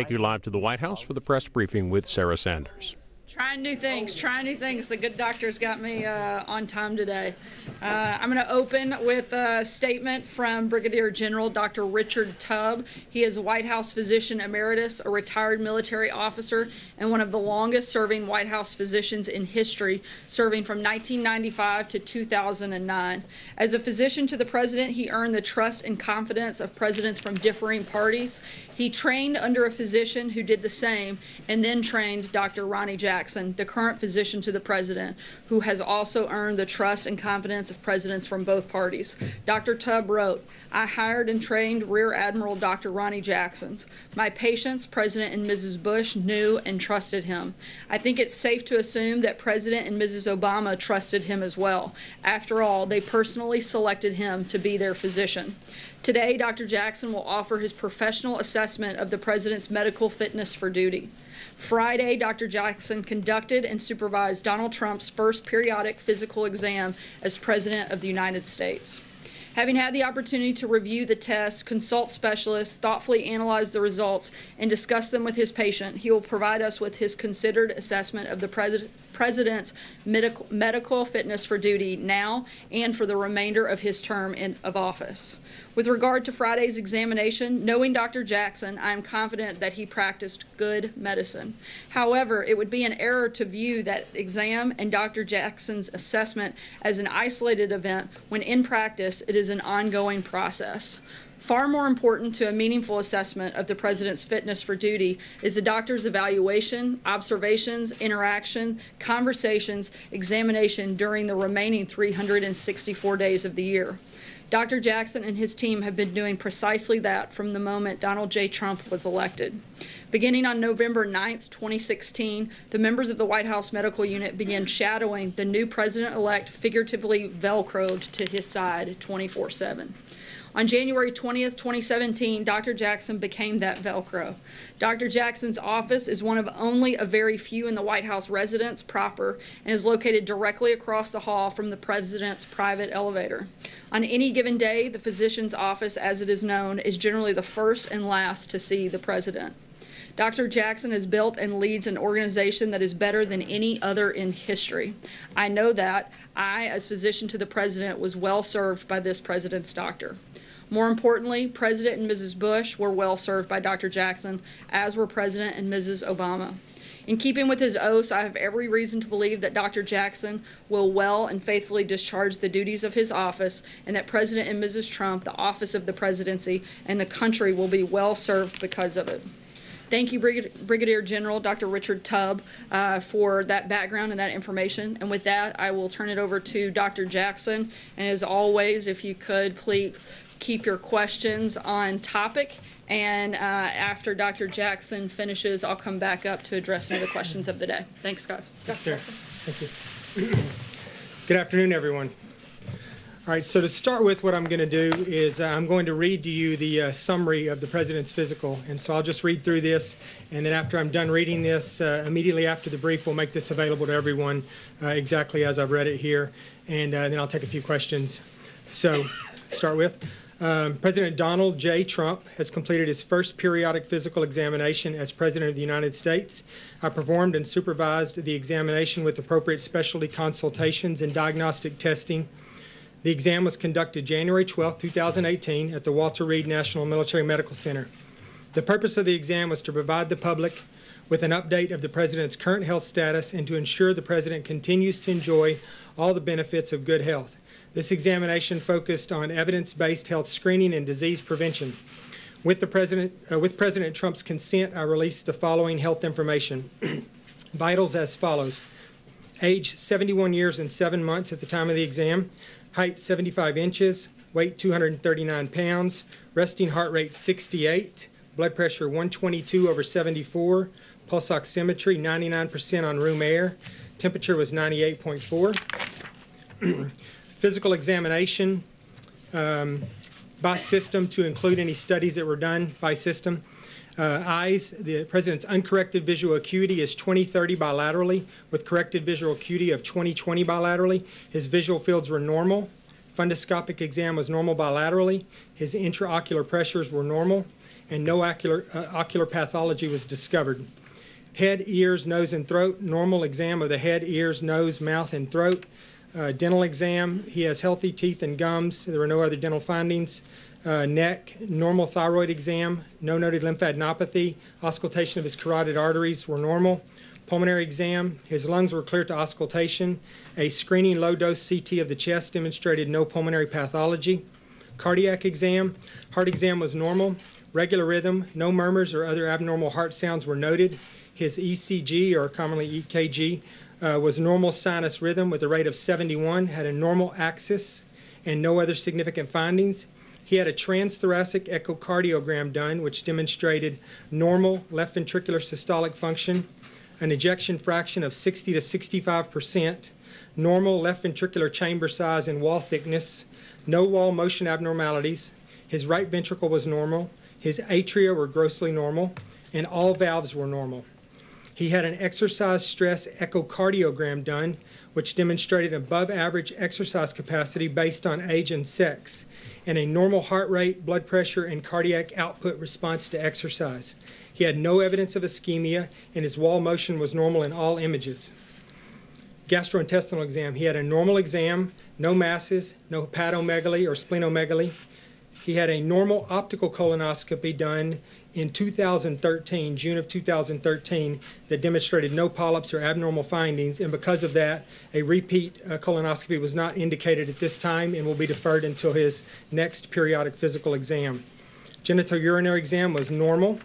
take you live to the White House for the press briefing with Sarah Sanders. Trying new things. The good doctor's got me on time today. I'm going to open with a statement from Brigadier General Dr. Richard Tubb. He is a White House physician emeritus, a retired military officer, and one of the longest-serving White House physicians in history, serving from 1995 to 2009. As a physician to the president, he earned the trust and confidence of presidents from differing parties. He trained under a physician who did the same, and then trained Dr. Ronny Jackson, the current physician to the president, who has also earned the trust and confidence of presidents from both parties. Dr. Tubb wrote, "I hired and trained Rear Admiral Dr. Ronny Jackson. My patients, President and Mrs. Bush, knew and trusted him. I think it's safe to assume that President and Mrs. Obama trusted him as well. After all, they personally selected him to be their physician." Today, Dr. Jackson will offer his professional assessment of the president's medical fitness for duty. Friday, Dr. Jackson conducted and supervised Donald Trump's first periodic physical exam as President of the United States. Having had the opportunity to review the test, consult specialists, thoughtfully analyze the results, and discuss them with his patient, he will provide us with his considered assessment of the president's medical fitness for duty now and for the remainder of his term of office. With regard to Friday's examination, knowing Dr. Jackson, I am confident that he practiced good medicine. However, it would be an error to view that exam and Dr. Jackson's assessment as an isolated event when in practice it is an ongoing process. Far more important to a meaningful assessment of the president's fitness for duty is the doctor's evaluation, observations, interaction, conversations, examination during the remaining 364 days of the year. Dr. Jackson and his team have been doing precisely that from the moment Donald J. Trump was elected. Beginning on November 9th, 2016, the members of the White House Medical Unit began shadowing the new president-elect, figuratively Velcroed to his side 24/7. On January 20th, 2017, Dr. Jackson became that Velcro. Dr. Jackson's office is one of only a very few in the White House residence proper and is located directly across the hall from the president's private elevator. On any given day, the physician's office, as it is known, is generally the first and last to see the president. Dr. Jackson has built and leads an organization that is better than any other in history. I know that I, as physician to the president, was well served by this president's doctor. More importantly, President and Mrs. Bush were well served by Dr. Jackson, as were President and Mrs. Obama. In keeping with his oaths, I have every reason to believe that Dr. Jackson will well and faithfully discharge the duties of his office, and that President and Mrs. Trump, the office of the presidency, and the country will be well served because of it. Thank you, Brigadier General Dr. Richard Tubb, for that background and that information. And with that, I will turn it over to Dr. Jackson. And as always, if you could please keep your questions on topic. And after Dr. Jackson finishes, I'll come back up to address some of the questions of the day. Thanks, guys. Yes, sir. Thank you. Good afternoon, everyone. All right, so to start with, what I'm going to do is I'm going to read to you the summary of the President's physical. And so I'll just read through this, and then after I'm done reading this, immediately after the brief, we'll make this available to everyone exactly as I've read it here, and then I'll take a few questions. So start with, President Donald J. Trump has completed his first periodic physical examination as President of the United States. I performed and supervised the examination with appropriate specialty consultations and diagnostic testing. The exam was conducted January 12, 2018 at the Walter Reed National Military Medical Center. The purpose of the exam was to provide the public with an update of the President's current health status and to ensure the President continues to enjoy all the benefits of good health. This examination focused on evidence-based health screening and disease prevention. With President Trump's consent, I released the following health information. Vitals as follows. Age 71 years and 7 months at the time of the exam. Height 75 inches, weight 239 pounds, resting heart rate 68, blood pressure 122/74, pulse oximetry 99% on room air, temperature was 98.4. Physical examination by system to include any studies that were done by system. Eyes, the President's uncorrected visual acuity is 20/30 bilaterally with corrected visual acuity of 20/20 bilaterally. His visual fields were normal. Fundoscopic exam was normal bilaterally. His intraocular pressures were normal. and no ocular pathology was discovered. Head, ears, nose, and throat, normal exam of the head, ears, nose, mouth, and throat. Dental exam, he has healthy teeth and gums. There were no other dental findings. Neck, normal thyroid exam, no noted lymphadenopathy. Auscultation of his carotid arteries were normal. Pulmonary exam, his lungs were clear to auscultation. A screening low-dose CT of the chest demonstrated no pulmonary pathology. Cardiac exam, heart exam was normal. Regular rhythm, no murmurs or other abnormal heart sounds were noted. His ECG, or commonly EKG, was normal sinus rhythm with a rate of 71, had a normal axis, and no other significant findings. He had a transthoracic echocardiogram done, which demonstrated normal left ventricular systolic function, an ejection fraction of 60 to 65%, normal left ventricular chamber size and wall thickness, no wall motion abnormalities. His right ventricle was normal. His atria were grossly normal, and all valves were normal. He had an exercise stress echocardiogram done, which demonstrated above average exercise capacity based on age and sex, and a normal heart rate, blood pressure, and cardiac output response to exercise. He had no evidence of ischemia, and his wall motion was normal in all images. Gastrointestinal exam. He had a normal exam, no masses, no hepatomegaly or splenomegaly. He had a normal optical colonoscopy done in 2013, June of 2013, that demonstrated no polyps or abnormal findings, and because of that, a repeat colonoscopy was not indicated at this time and will be deferred until his next periodic physical exam. Genitourinary exam was normal.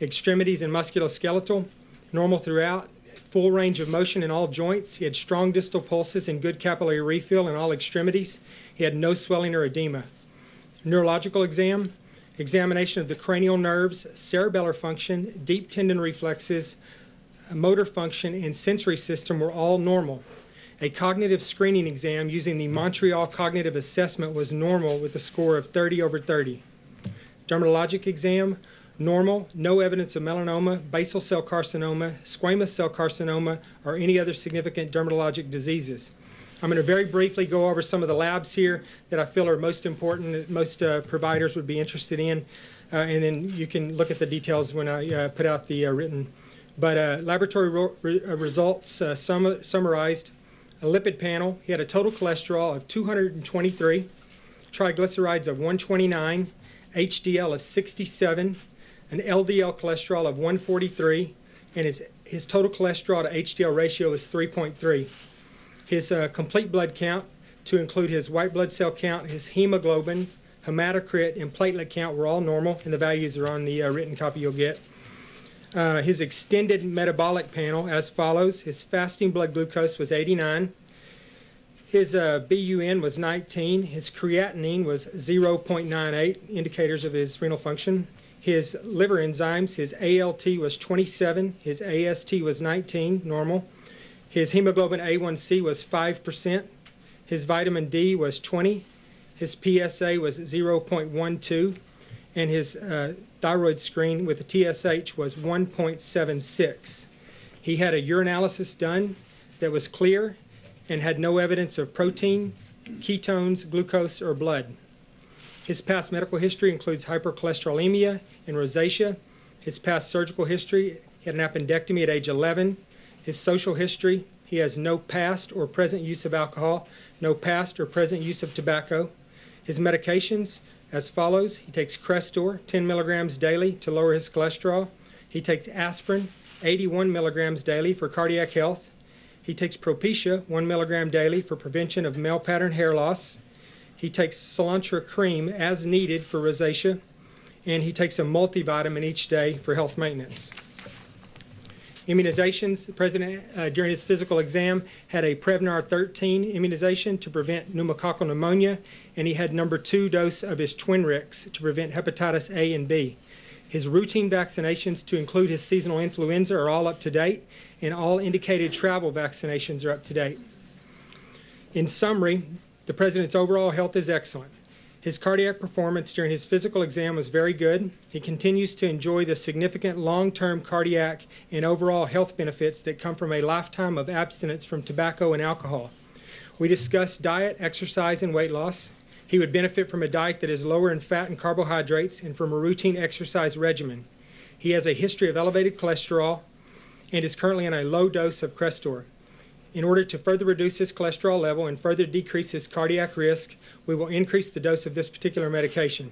Extremities and musculoskeletal, normal throughout. Full range of motion in all joints. He had strong distal pulses and good capillary refill in all extremities. He had no swelling or edema. Neurological exam, examination of the cranial nerves, cerebellar function, deep tendon reflexes, motor function, and sensory system were all normal. A cognitive screening exam using the Montreal Cognitive Assessment was normal with a score of 30/30. Dermatologic exam, normal, no evidence of melanoma, basal cell carcinoma, squamous cell carcinoma, or any other significant dermatologic diseases. I'm going to very briefly go over some of the labs here that I feel are most important, that most providers would be interested in, and then you can look at the details when I put out the written. But laboratory results summarized. A lipid panel, he had a total cholesterol of 223, triglycerides of 129, HDL of 67, an LDL cholesterol of 143, and his total cholesterol to HDL ratio is 3.3. His complete blood count, to include his white blood cell count, his hemoglobin, hematocrit, and platelet count were all normal, and the values are on the written copy you'll get. His extended metabolic panel as follows. His fasting blood glucose was 89. His BUN was 19. His creatinine was 0.98, indicators of his renal function. His liver enzymes, his ALT was 27. His AST was 19, normal. His hemoglobin A1C was 5%. His vitamin D was 20. His PSA was 0.12. And his thyroid screen with a TSH was 1.76. He had a urinalysis done that was clear and had no evidence of protein, ketones, glucose, or blood. His past medical history includes hypercholesterolemia and rosacea. His past surgical history, he had an appendectomy at age 11. His social history, he has no past or present use of alcohol, no past or present use of tobacco. His medications, as follows. He takes Crestor, 10 milligrams daily to lower his cholesterol. He takes aspirin, 81 milligrams daily for cardiac health. He takes Propecia, 1 milligram daily for prevention of male pattern hair loss. He takes Cilantro cream as needed for rosacea. And he takes a multivitamin each day for health maintenance. Immunizations, the President, during his physical exam, had a Prevnar 13 immunization to prevent pneumococcal pneumonia, and he had number 2 dose of his Twinrix to prevent hepatitis A and B. His routine vaccinations, to include his seasonal influenza, are all up to date, and all indicated travel vaccinations are up to date. In summary, the President's overall health is excellent. His cardiac performance during his physical exam was very good. He continues to enjoy the significant long-term cardiac and overall health benefits that come from a lifetime of abstinence from tobacco and alcohol. We discussed diet, exercise, and weight loss. He would benefit from a diet that is lower in fat and carbohydrates and from a routine exercise regimen. He has a history of elevated cholesterol and is currently on a low dose of Crestor. In order to further reduce his cholesterol level and further decrease his cardiac risk, we will increase the dose of this particular medication.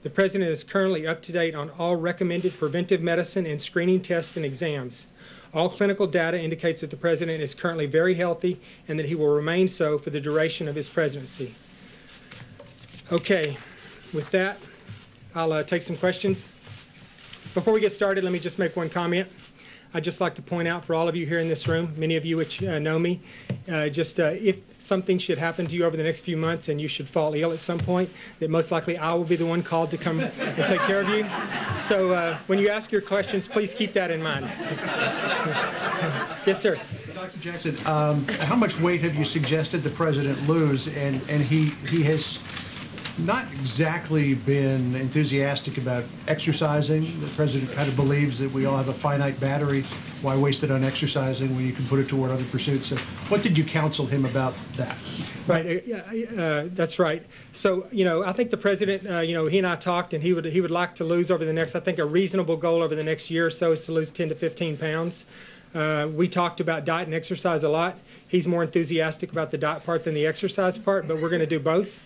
The President is currently up to date on all recommended preventive medicine and screening tests and exams. All clinical data indicates that the President is currently very healthy and that he will remain so for the duration of his presidency. Okay, with that, I'll take some questions. Before we get started, let me just make one comment. I'd just like to point out for all of you here in this room, many of you which know me, if something should happen to you over the next few months and you should fall ill at some point, that most likely I will be the one called to come and take care of you. So when you ask your questions, please keep that in mind. Yes, sir. Dr. Jackson, how much weight have you suggested the President lose? And he has not exactly been enthusiastic about exercising. The President kind of believes that we all have a finite battery. Why waste it on exercising when you can put it toward other pursuits? So what did you counsel him about that? Right, that's right. So, I think the President, he and I talked, and he would like to lose over the next, I think a reasonable goal over the next year or so is to lose 10 to 15 pounds. We talked about diet and exercise a lot. He's more enthusiastic about the diet part than the exercise part, but we're going to do both.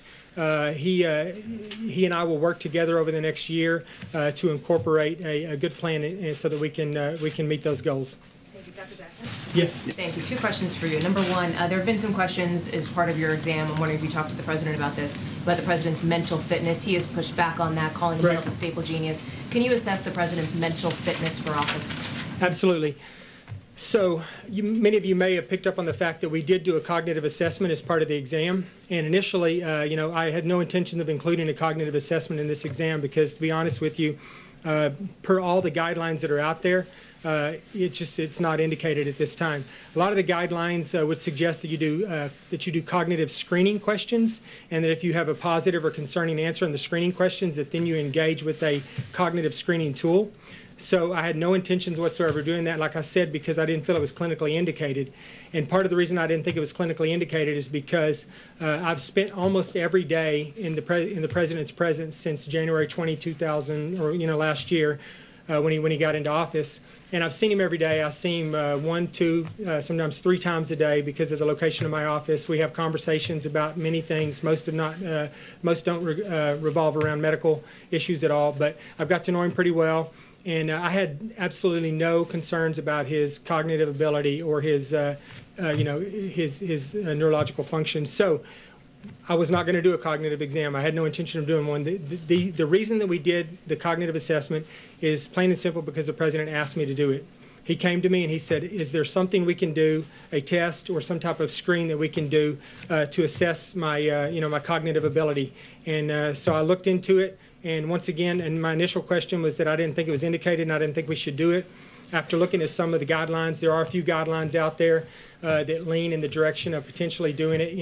He and I will work together over the next year to incorporate a good plan so that we can meet those goals. Thank you, Dr. Jackson. Yes. Thank you. Two questions for you. Number one, there have been some questions as part of your exam. I'm wondering if you talked to the President about this, about the President's mental fitness. He has pushed back on that, calling himself a staple genius. Can you assess the President's mental fitness for office? Absolutely. So many of you may have picked up on the fact that we did do a cognitive assessment as part of the exam. And initially, I had no intention of including a cognitive assessment in this exam because, to be honest with you, per all the guidelines that are out there, it's not indicated at this time. A lot of the guidelines would suggest that you do cognitive screening questions, and that if you have a positive or concerning answer in the screening questions, that then you engage with a cognitive screening tool. So I had no intentions whatsoever of doing that, like I said, because I didn't feel it was clinically indicated. And part of the reason I didn't think it was clinically indicated is because I've spent almost every day in the President's presence since January 2000, or last year, when he got into office. And I've seen him every day. I see him 1, 2, sometimes 3 times a day because of the location of my office. We have conversations about many things. Most don't revolve around medical issues at all. But I've got to know him pretty well. And I had absolutely no concerns about his cognitive ability or his neurological function. So I was not going to do a cognitive exam. I had no intention of doing one. The reason that we did the cognitive assessment is plain and simple because the President asked me to do it. He came to me and he said, is there something we can do, a test or some type of screen that we can do to assess my, my cognitive ability? And so I looked into it. And once again, and my initial question was that I didn't think it was indicated and I didn't think we should do it. After looking at some of the guidelines, there are a few guidelines out there that lean in the direction of potentially doing it.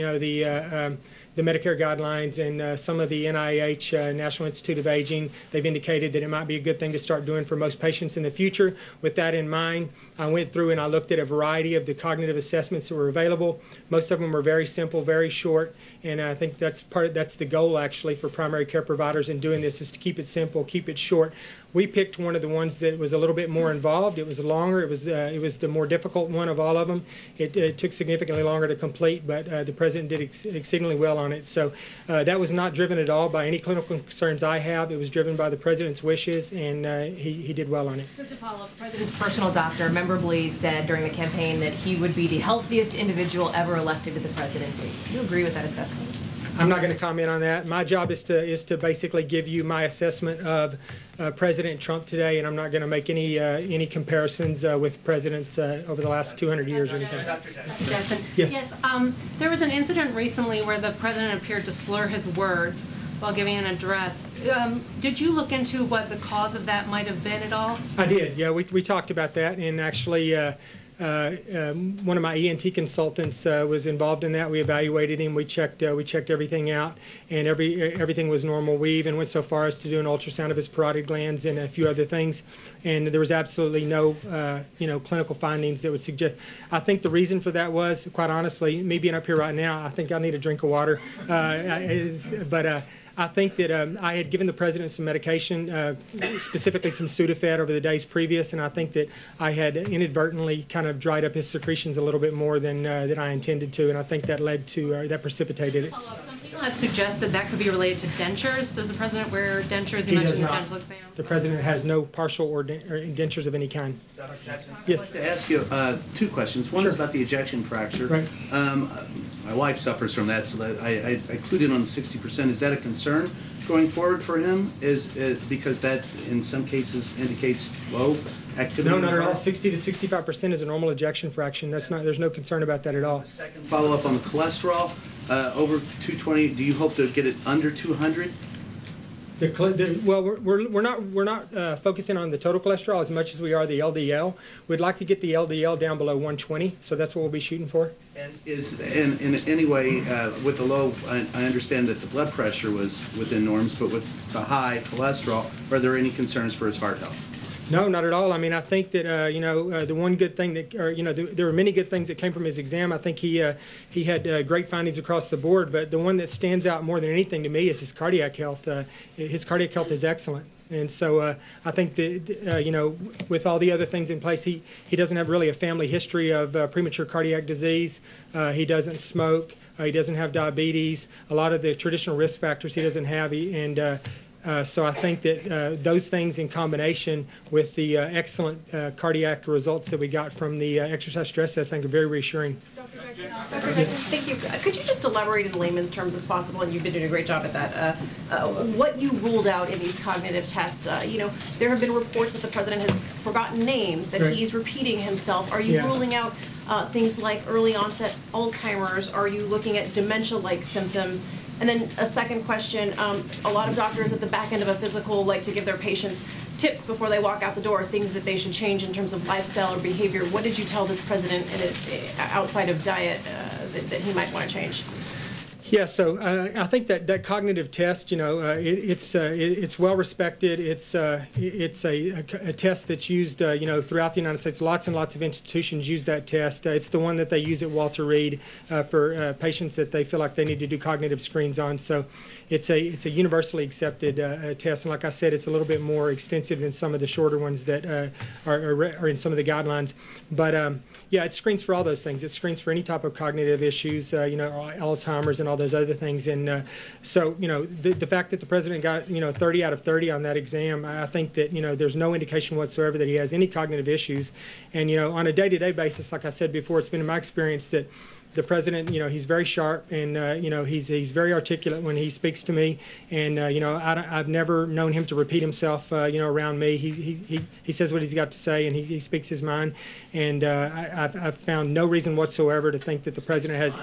The Medicare guidelines and some of the NIH, National Institute of Aging, they've indicated that it might be a good thing to start doing for most patients in the future. With that in mind, I went through and I looked at a variety of the cognitive assessments that were available. Most of them were very simple, very short, and I think that's the goal actually for primary care providers in doing this, is to keep it simple, keep it short. We picked one of the ones that was a little bit more involved. It was longer. It was the more difficult one of all of them. It took significantly longer to complete, but the President did exceedingly well on it. So that was not driven at all by any clinical concerns I have. It was driven by the President's wishes, and he did well on it. So to follow up, the President's personal doctor memorably said during the campaign that he would be the healthiest individual ever elected to the presidency. Do you agree with that assessment? I'm not going to comment on that. My job is to basically give you my assessment of President Trump today, and I'm not going to make any comparisons with presidents over the last 200 years or anything. Dr. Jackson. Yes. There was an incident recently where the president appeared to slur his words while giving an address. Did you look into what the cause of that might have been at all? I did. Yeah, we talked about that, and actually one of my ENT consultants was involved in that. We evaluated him. We checked everything out, and everything was normal. We even went so far as to do an ultrasound of his parotid glands and a few other things, and there was absolutely no clinical findings that would suggest. I think the reason for that was, quite honestly, me being up here right now, I think I need a drink of water. I think that I had given the president some medication, specifically some Sudafed over the days previous, and I think that I had inadvertently kind of dried up his secretions a little bit more than I intended to, and I think that led to, that precipitated it. Some people have suggested that could be related to dentures. Does the president wear dentures? He You mentioned does the not. dental exam. The president has no partial or dentures of any kind. Dr. Jackson? Yes. I'd like to ask you two questions. One is Sure. about the ejection fracture. Right. My wife suffers from that, so that I clued in on the 60%. Is that a concern going forward for him? Is because that in some cases indicates low activity? No, not at all. 60 to 65% is a normal ejection fraction. That's not. There's no concern about that at all. Second follow-up on the cholesterol, over 220. Do you hope to get it under 200? Well, we're not focusing on the total cholesterol as much as we are the LDL. We'd like to get the LDL down below 120, so that's what we'll be shooting for. And is in any way with the low, I understand that the blood pressure was within norms, but with the high cholesterol, are there any concerns for his heart health? No, not at all. I mean, I think that the one good thing that, there were many good things that came from his exam. I think he had great findings across the board, but the one that stands out more than anything to me is his cardiac health. His cardiac health is excellent. And so I think that, with all the other things in place, he doesn't have really a family history of premature cardiac disease. He doesn't smoke. He doesn't have diabetes. A lot of the traditional risk factors he doesn't have. So I think that those things in combination with the excellent cardiac results that we got from the exercise stress test, I think are very reassuring. Dr. Jackson, thank you. Could you just elaborate in layman's terms, if possible, and you've been doing a great job at that, what you ruled out in these cognitive tests? There have been reports that the president has forgotten names, that Right. he's repeating himself. Are you Yeah. ruling out things like early onset Alzheimer's? Are you looking at dementia-like symptoms? And then a second question, a lot of doctors at the back end of a physical like to give their patients tips before they walk out the door, things that they should change in terms of lifestyle or behavior. What did you tell this president outside of diet that he might want to change? Yeah, so I think that cognitive test, it's well respected. It's a test that's used, throughout the United States. Lots and lots of institutions use that test. It's the one that they use at Walter Reed for patients that they feel like they need to do cognitive screens on. So it's a universally accepted test, and like I said, it's a little bit more extensive than some of the shorter ones that are in some of the guidelines. But yeah, it screens for all those things. It screens for any type of cognitive issues, Alzheimer's and all those other things. And so, the fact that the president got 30 out of 30 on that exam, I think that there's no indication whatsoever that he has any cognitive issues. And on a day-to-day basis, like I said before, it's been in my experience that the president, he's very sharp, and he's very articulate when he speaks to me, and I've never known him to repeat himself, around me. He says what he's got to say, and he speaks his mind, and I've found no reason whatsoever to think that the president has.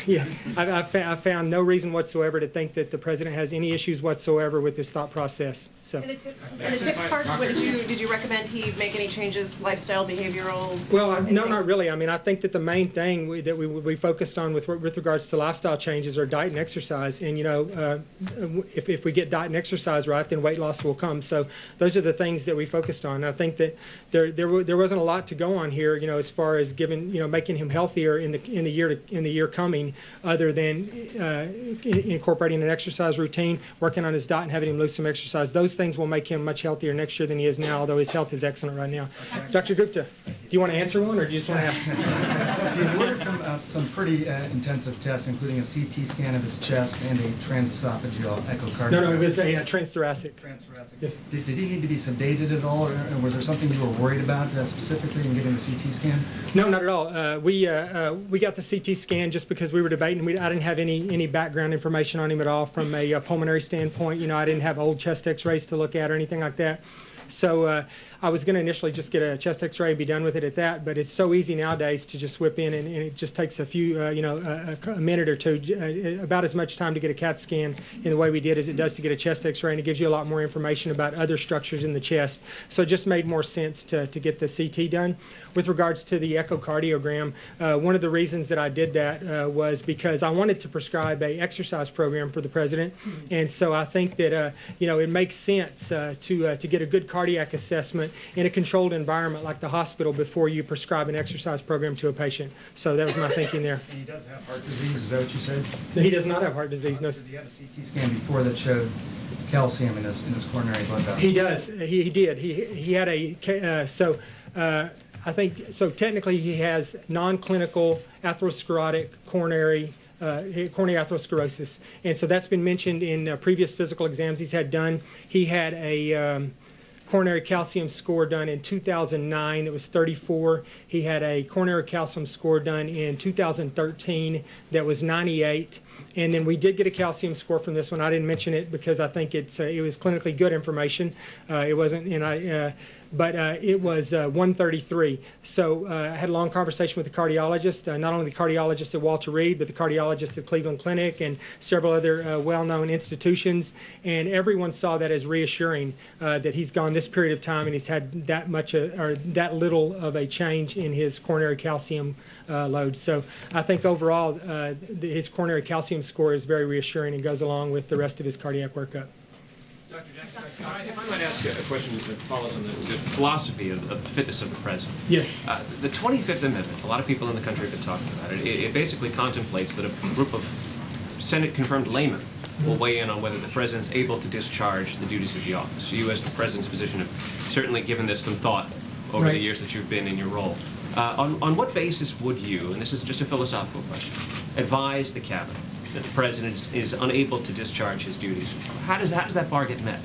Yeah, I've found no reason whatsoever to think that the president has any issues whatsoever with this thought process. So. In the tips part, what did you recommend he make any changes, lifestyle, behavioral? Well, no, not really. I mean, I think that the main thing that we focused on with regards to lifestyle changes are diet and exercise. And if we get diet and exercise right, then weight loss will come. So those are the things that we focused on. And I think that there wasn't a lot to go on here, as far as making him healthier in the year coming. Other than incorporating an exercise routine, working on his diet, and having him lose some exercise. Those things will make him much healthier next year than he is now, although his health is excellent right now. Dr. Gupta, do you want to answer one, or do you just want to ask? He ordered some pretty intensive tests, including a CT scan of his chest and a transesophageal echocardiogram. No, it was a transthoracic. Transthoracic. Yes. Did he need to be sedated at all, or was there something you were worried about specifically in getting the CT scan? No, not at all. We got the CT scan just because we were debating. I didn't have any background information on him at all from a pulmonary standpoint. I didn't have old chest X-rays to look at or anything like that. So I was going to initially just get a chest X-ray and be done with it at that, but it's so easy nowadays to just whip in, and it just takes a few, a minute or two, about as much time to get a CAT scan in the way we did as it does to get a chest X-ray, and it gives you a lot more information about other structures in the chest. So it just made more sense to get the CT done. With regards to the echocardiogram, one of the reasons that I did that was because I wanted to prescribe a exercise program for the president, and so I think that it makes sense to get a good cardiac assessment in a controlled environment like the hospital before you prescribe an exercise program to a patient. So that was my thinking there. And he does have heart disease, is that what you said? He does not have heart disease. No. He had a CT scan before that showed calcium in his coronary blood vessel. He does. He did. He had a I think so. Technically, he has non-clinical atherosclerotic coronary atherosclerosis, and so that's been mentioned in previous physical exams he's had done. He had a coronary calcium score done in 2009 that was 34. He had a coronary calcium score done in 2013 that was 98. And then we did get a calcium score from this one. I didn't mention it because I think it was clinically good information. It wasn't, but it was 133. So I had a long conversation with the cardiologist, not only the cardiologist at Walter Reed, but the cardiologist at Cleveland Clinic and several other well-known institutions. And everyone saw that as reassuring that he's gone this period of time and he's had that much or that little of a change in his coronary calcium load. So I think overall his coronary calcium score is very reassuring and goes along with the rest of his cardiac workup. Dr. Jackson, if I might ask a question that follows on the philosophy of the fitness of the president. Yes. The 25th Amendment, a lot of people in the country have been talking about it. It basically contemplates that a group of Senate-confirmed laymen will weigh in on whether the president's able to discharge the duties of the office. You, as the president's physician, have certainly given this some thought over the years that you've been in your role. On what basis would you, and this is just a philosophical question, advise the cabinet that the president is unable to discharge his duties? How does that bar get met?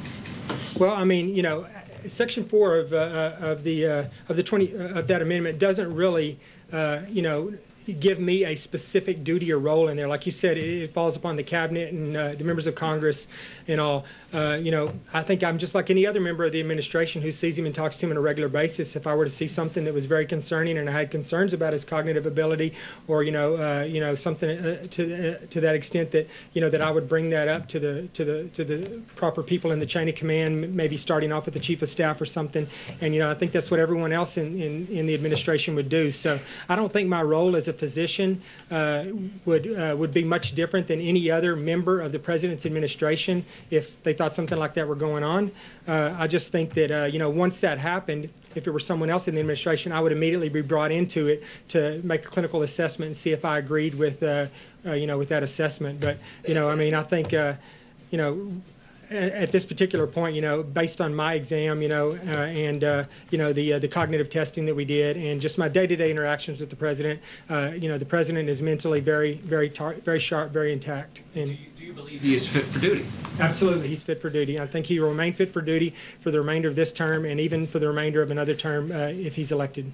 Well, I mean, Section 4 of that amendment doesn't really, give me a specific duty or role in there. Like you said, it falls upon the cabinet and the members of Congress and all. I think I'm just like any other member of the administration who sees him and talks to him on a regular basis. If I were to see something that was very concerning and I had concerns about his cognitive ability, or something to that extent that that I would bring that up to the proper people in the chain of command, maybe starting off with the chief of staff or something. And I think that's what everyone else in the administration would do. So I don't think my role as a physician would be much different than any other member of the president's administration if they thought something like that were going on. I just think that once that happened, if it were someone else in the administration, I would immediately be brought into it to make a clinical assessment and see if I agreed with with that assessment. But I think at this particular point, based on my exam, and the cognitive testing that we did, and just my day-to-day interactions with the president, the president is mentally very, very, very sharp, very intact. And do you believe he is fit for duty? Absolutely, he's fit for duty. I think he will remain fit for duty for the remainder of this term, and even for the remainder of another term if he's elected.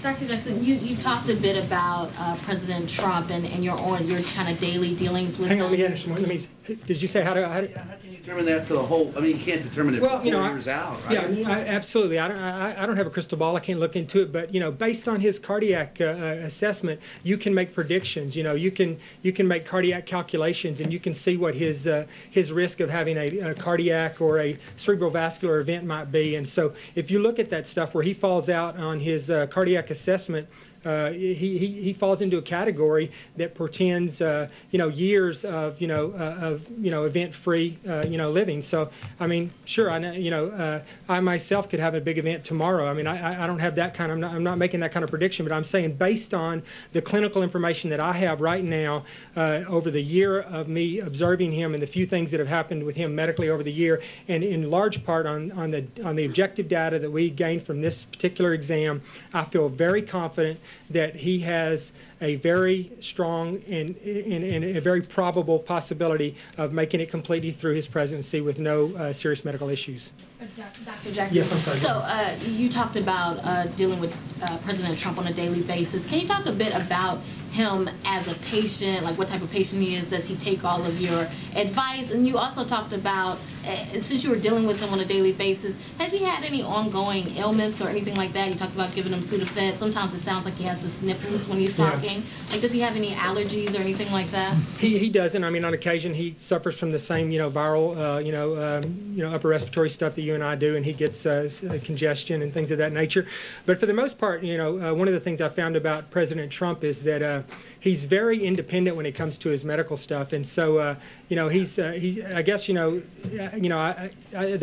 Dr. Jackson, you talked a bit about President Trump and your kind of daily dealings with him. Hang on, let me. Did you say how can you determine that for the whole? I mean, you can't determine it for 4 years out, right? Yeah, absolutely. I don't have a crystal ball. I can't look into it, but based on his cardiac assessment, you can make predictions. You can make cardiac calculations, and you can see what his risk of having a cardiac or a cerebrovascular event might be. And so, if you look at that stuff where he falls out on his cardiac assessment, he falls into a category that portends years of event-free living. So I mean, sure, I know I myself could have a big event tomorrow. I mean, I don't have that kind of, I'm not making that kind of prediction, but I'm saying based on the clinical information that I have right now over the year of me observing him and the few things that have happened with him medically over the year, and in large part on the objective data that we gained from this particular exam, I feel very confident that he has a very strong and a very probable possibility of making it completely through his presidency with no serious medical issues. Dr. Jackson. Yes, I'm sorry. So you talked about dealing with President Trump on a daily basis. Can you talk a bit about him as a patient, like what type of patient he is? Does he take all of your advice? And you also talked about since you were dealing with him on a daily basis, has he had any ongoing ailments or anything like that? You talked about giving him Sudafed. Sometimes it sounds like he has the sniffles when he's talking. Like, does he have any allergies or anything like that? He doesn't. I mean, on occasion he suffers from the same, viral, upper respiratory stuff that you and I do, and he gets congestion and things of that nature. But for the most part, one of the things I found about President Trump is that he's very independent when it comes to his medical stuff, and so I guess the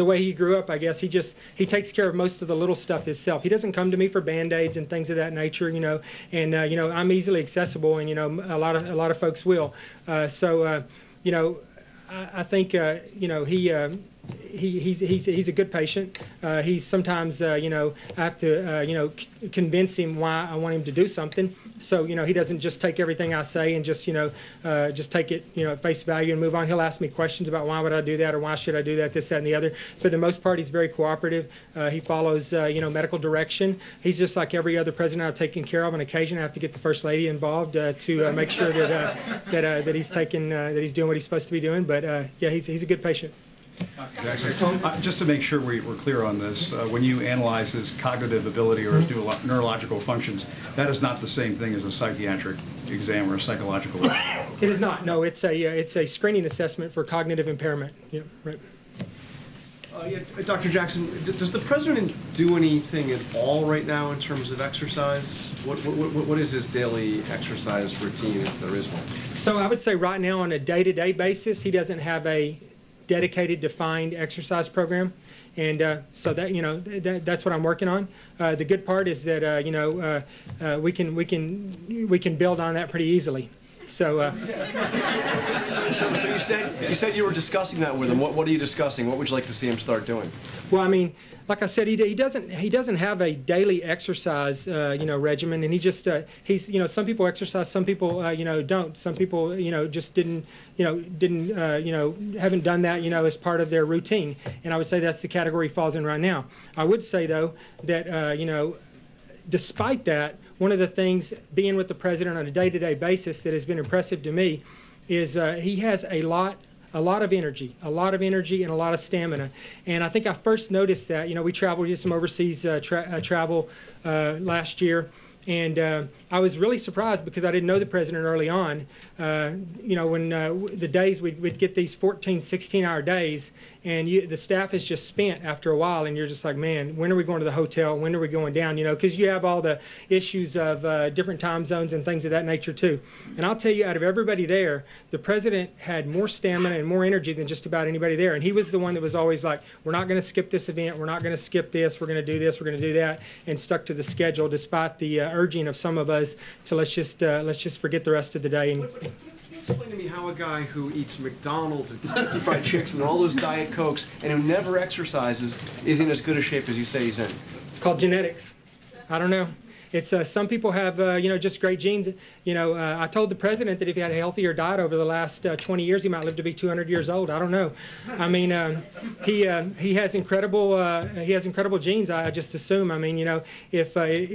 way he grew up, I guess he takes care of most of the little stuff himself. He doesn't come to me for Band-Aids and things of that nature, and I'm easily accessible, and a lot of folks will. I think he's a good patient. He's sometimes I have to convince him why I want him to do something. So he doesn't just take everything I say and just take it at face value and move on. He'll ask me questions about why would I do that or why should I do that, this, that, and the other. For the most part, he's very cooperative. He follows medical direction. He's just like every other president I've taken care of. On occasion, I have to get the First Lady involved to make sure that he's doing what he's supposed to be doing. But yeah, he's a good patient. Jackson, just to make sure we're clear on this, when you analyze his cognitive ability or his neurological functions, that is not the same thing as a psychiatric exam or a psychological exam. It is not. No, it's a screening assessment for cognitive impairment. Yeah, right. Dr. Jackson, does the president do anything at all right now in terms of exercise? What is his daily exercise routine, if there is one? So I would say right now on a day-to-day basis, he doesn't have a dedicated, defined exercise program, and so that that's what I'm working on. The good part is that we can build on that pretty easily. So, so you said you were discussing that with him. What are you discussing? What would you like to see him start doing? Well, I mean, like I said, he doesn't have a daily exercise regimen, and he's some people exercise, some people don't. Some people just haven't done that as part of their routine, and I would say that's the category he falls in right now. I would say though that despite that, one of the things being with the president on a day-to-day basis that has been impressive to me is he has a lot of energy and a lot of stamina. And I think I first noticed that, we traveled, we did some overseas travel last year. And I was really surprised because I didn't know the president early on. When the days we'd get these 14, 16-hour days, and the staff is just spent after a while, and you're just like, man, when are we going to the hotel? When are we going down? Because you have all the issues of different time zones and things of that nature too. And I'll tell you, out of everybody there, the president had more stamina and more energy than just about anybody there. And he was the one that was always like, we're not going to skip this event. We're not going to skip this. We're going to do this. We're going to do that, and stuck to the schedule despite the urging of some of us to let's just forget the rest of the day. And can you explain to me how a guy who eats McDonald's and Kentucky Fried Chicken and all those Diet Cokes and who never exercises is in as good a shape as you say he's in? It's called genetics. I don't know. It's some people have just great genes. I told the president that if he had a healthier diet over the last 20 years, he might live to be 200 years old. I don't know. I mean, he has incredible genes. I just assume. I mean, if I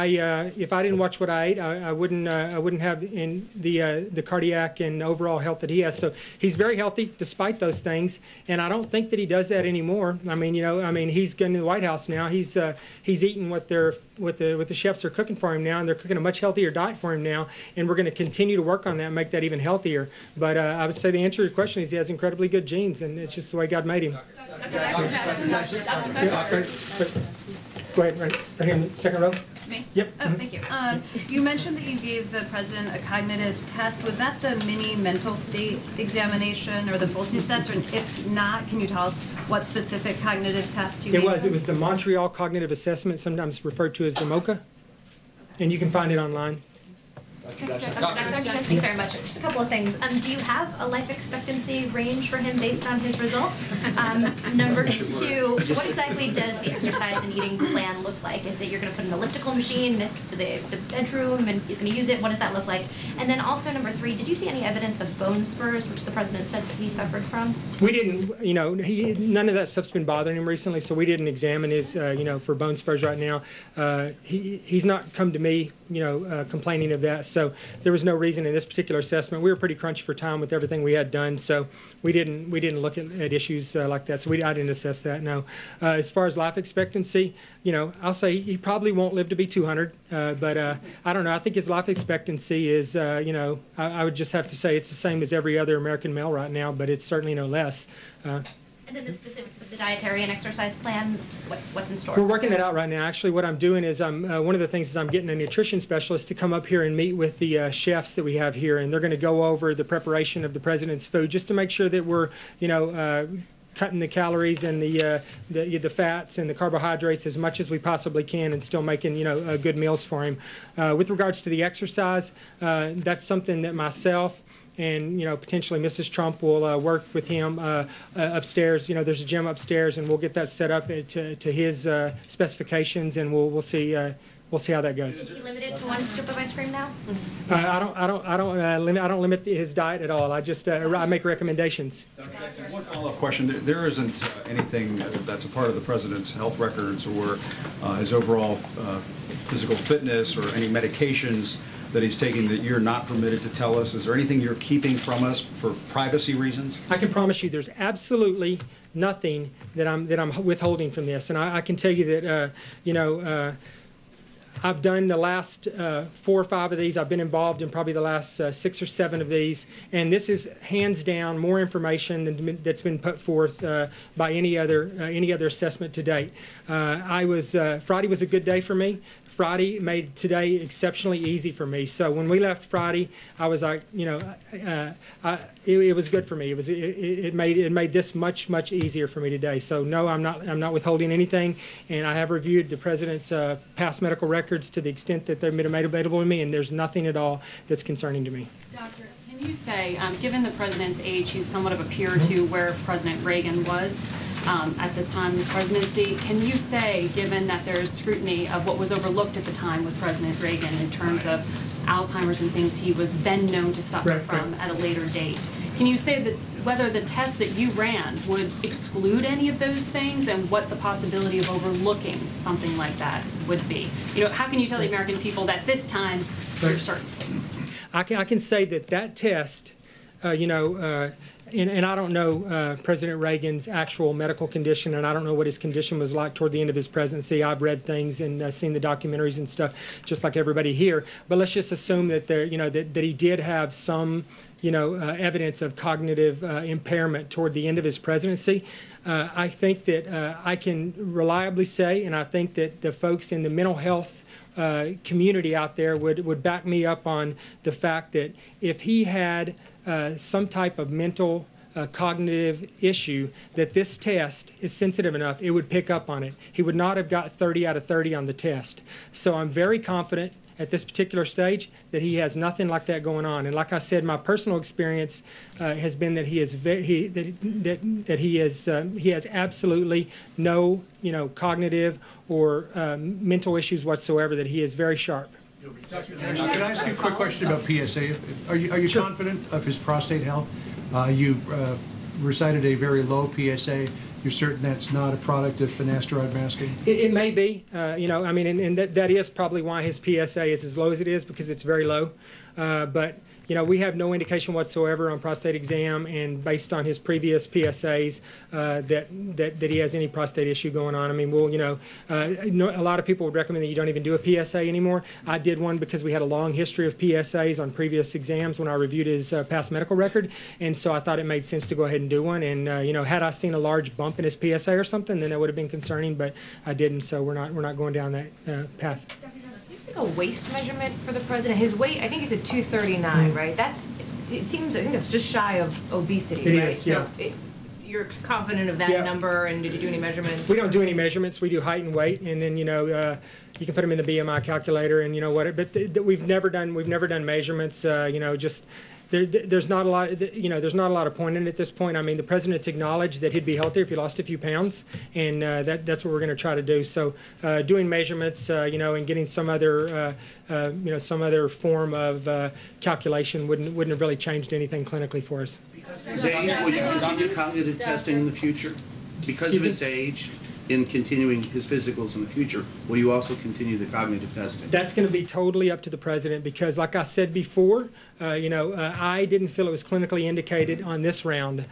didn't watch what I ate, I wouldn't have in the cardiac and overall health that he has. So he's very healthy despite those things, and I don't think that he does that anymore. I mean, he's going to the White House now. He's eating what the chefs are cooking for him now, and they're cooking a much healthier diet for him now, and we're going to continue to work on that and make that even healthier. But I would say the answer to your question is he has incredibly good genes, and it's just the way God made him. Go ahead, right here in the second row. Me? Yep. Oh, thank you. You mentioned that you gave the president a cognitive test. Was that the mini mental state examination or the Boltzmann test? Or if not, can you tell us what specific cognitive test you gave? It was the Montreal Cognitive Assessment, sometimes referred to as the MoCA, and you can find it online. Thanks very much. Just a couple of things. Do you have a life expectancy range for him based on his results? Number two, what exactly does the exercise and eating plan look like? Is it you're going to put an elliptical machine next to the bedroom and he's going to use it? What does that look like? And then also number three, did you see any evidence of bone spurs, which the president said that he suffered from? We didn't, none of that stuff's been bothering him recently, so we didn't examine his, for bone spurs right now. He's not come to me, complaining of that. So there was no reason in this particular assessment. We were pretty crunched for time with everything we had done, so we didn't look at issues like that. So I didn't assess that. No. As far as life expectancy, I'll say he probably won't live to be 200, but I don't know. I think his life expectancy is, I would just have to say it's the same as every other American male right now, but it's certainly no less. And then the specifics of the dietary and exercise plan, what's in store? We're working that out right now. Actually, what I'm doing is one of the things is I'm getting a nutrition specialist to come up here and meet with the chefs that we have here, and they're going to go over the preparation of the president's food just to make sure that we're, cutting the calories and the fats and the carbohydrates as much as we possibly can, and still making good meals for him. With regards to the exercise, that's something that myself and potentially Mrs. Trump will work with him upstairs. There's a gym upstairs, and we'll get that set up to his specifications, and we'll see. We'll see how that goes. Is he limited to 1 scoop of ice cream now? I don't limit his diet at all. I just I make recommendations. Dr. Jackson, one follow-up question. There isn't anything that's a part of the president's health records or his overall physical fitness or any medications that he's taking that you're not permitted to tell us? Is there anything you're keeping from us for privacy reasons? I can promise you there's absolutely nothing that I'm withholding from this, and I can tell you that I've done the last 4 or 5 of these. I've been involved in probably the last 6 or 7 of these, and this is hands down more information that's been put forth by any other assessment to date. Friday was a good day for me. Friday made today exceptionally easy for me. So when we left Friday, I was like, it was good for me. It made this much easier for me today. So no, I'm not withholding anything, and I have reviewed the president's past medical records to the extent that they've been made available to me, and there's nothing at all that's concerning to me. Doctor, can you say, given the president's age, he's somewhat of a peer to where President Reagan was at this time in his presidency, can you say, given that there's scrutiny of what was overlooked at the time with President Reagan in terms of Alzheimer's and things he was then known to suffer from at a later date, can you say that whether the test that you ran would exclude any of those things and what the possibility of overlooking something like that would be? How can you tell the American people that this time you're certain? I can say that test, and I don't know President Reagan's actual medical condition, and I don't know what his condition was like toward the end of his presidency. I've read things and seen the documentaries and stuff, just like everybody here. But let's just assume that that he did have some, evidence of cognitive impairment toward the end of his presidency. I think that I can reliably say, and I think that the folks in the mental health community out there would back me up on the fact that if he had some type of mental cognitive issue, that this test is sensitive enough, it would pick up on it. He would not have got 30 out of 30 on the test. So I'm very confident at this particular stage that he has nothing like that going on. And like I said, my personal experience has been that he has absolutely no cognitive or mental issues whatsoever. That he is very sharp. Dr. Jackson, can I ask you a quick question about PSA? Are you confident of his prostate health? You recited a very low PSA. You're certain that's not a product of finasteride masking? It may be, and that is probably why his PSA is as low as it is, because it's very low. But we have no indication whatsoever on prostate exam, and based on his previous PSAs, that he has any prostate issue going on. I mean, a lot of people would recommend that you don't even do a PSA anymore. I did one because we had a long history of PSAs on previous exams when I reviewed his past medical record, and so I thought it made sense to go ahead and do one. And had I seen a large bump in his PSA or something, then that would have been concerning, but I didn't. So we're not going down that path. A waist measurement for the president. His weight, I think he said 239, right? I think that's just shy of obesity, right? Is, yeah. So you're confident of that number, and did you do any measurements? We don't do any measurements. We do height and weight, and then you can put them in the BMI calculator, and but we've never done measurements. Just there's not a lot. There's not a lot of point in it at this point. I mean, the president's acknowledged that he'd be healthier if he lost a few pounds, and that's what we're going to try to do. So, doing measurements, and getting some other, form of calculation wouldn't have really changed anything clinically for us. His age, will you continue cognitive testing in the future? Because of his age, in continuing his physicals in the future, will you also continue the cognitive testing? That's going to be totally up to the president because, like I said before, I didn't feel it was clinically indicated on this round.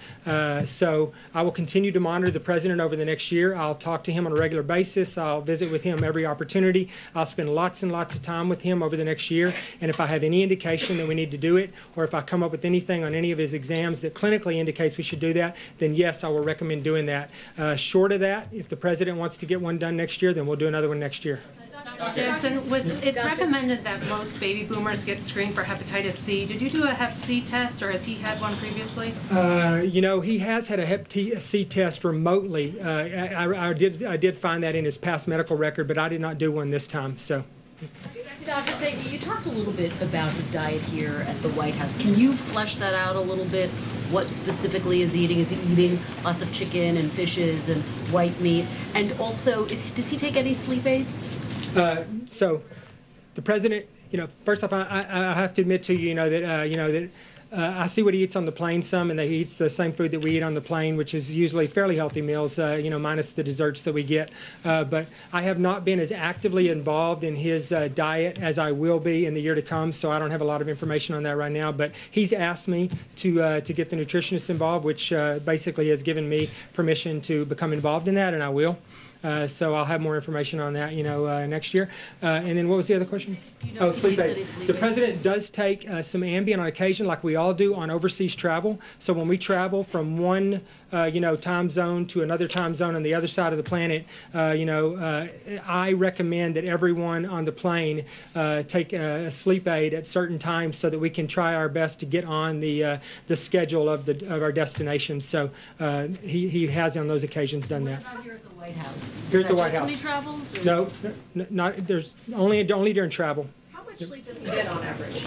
So I will continue to monitor the president over the next year. I'll talk to him on a regular basis. I'll visit with him every opportunity. I'll spend lots and lots of time with him over the next year. And if I have any indication that we need to do it, or if I come up with anything on any of his exams that clinically indicates we should do that, then yes, I will recommend doing that. Short of that, if the president wants to get one done next year, then we'll do another one next year. Dr. Jackson, it's recommended that most baby boomers get screened for hepatitis C. Did you do a hep C test, or has he had one previously? He has had a hep C test remotely. I did find that in his past medical record, but I did not do one this time. So. Dr. Thiggy, you talked a little bit about his diet here at the White House. Can you flesh that out a little bit? What specifically is he eating? Is he eating lots of chicken and fishes and white meat? And also, does he take any sleep aids? So, the president, first off, I have to admit to you, that I see what he eats on the plane some, and that he eats the same food that we eat on the plane, which is usually fairly healthy meals, minus the desserts that we get. But I have not been as actively involved in his diet as I will be in the year to come, so I don't have a lot of information on that right now. But he's asked me to get the nutritionist involved, which basically has given me permission to become involved in that, and I will. So I'll have more information on that, next year. And then what was the other question? Sleep aids. The president does take some Ambien on occasion, like we all do on overseas travel. So when we travel from one, time zone to another time zone on the other side of the planet, I recommend that everyone on the plane take a sleep aid at certain times so that we can try our best to get on the schedule of our destination. So he has on those occasions done that. White House. Here at the White House. When he travels? Or? No, not. There's only during travel. How much sleep does he get on average?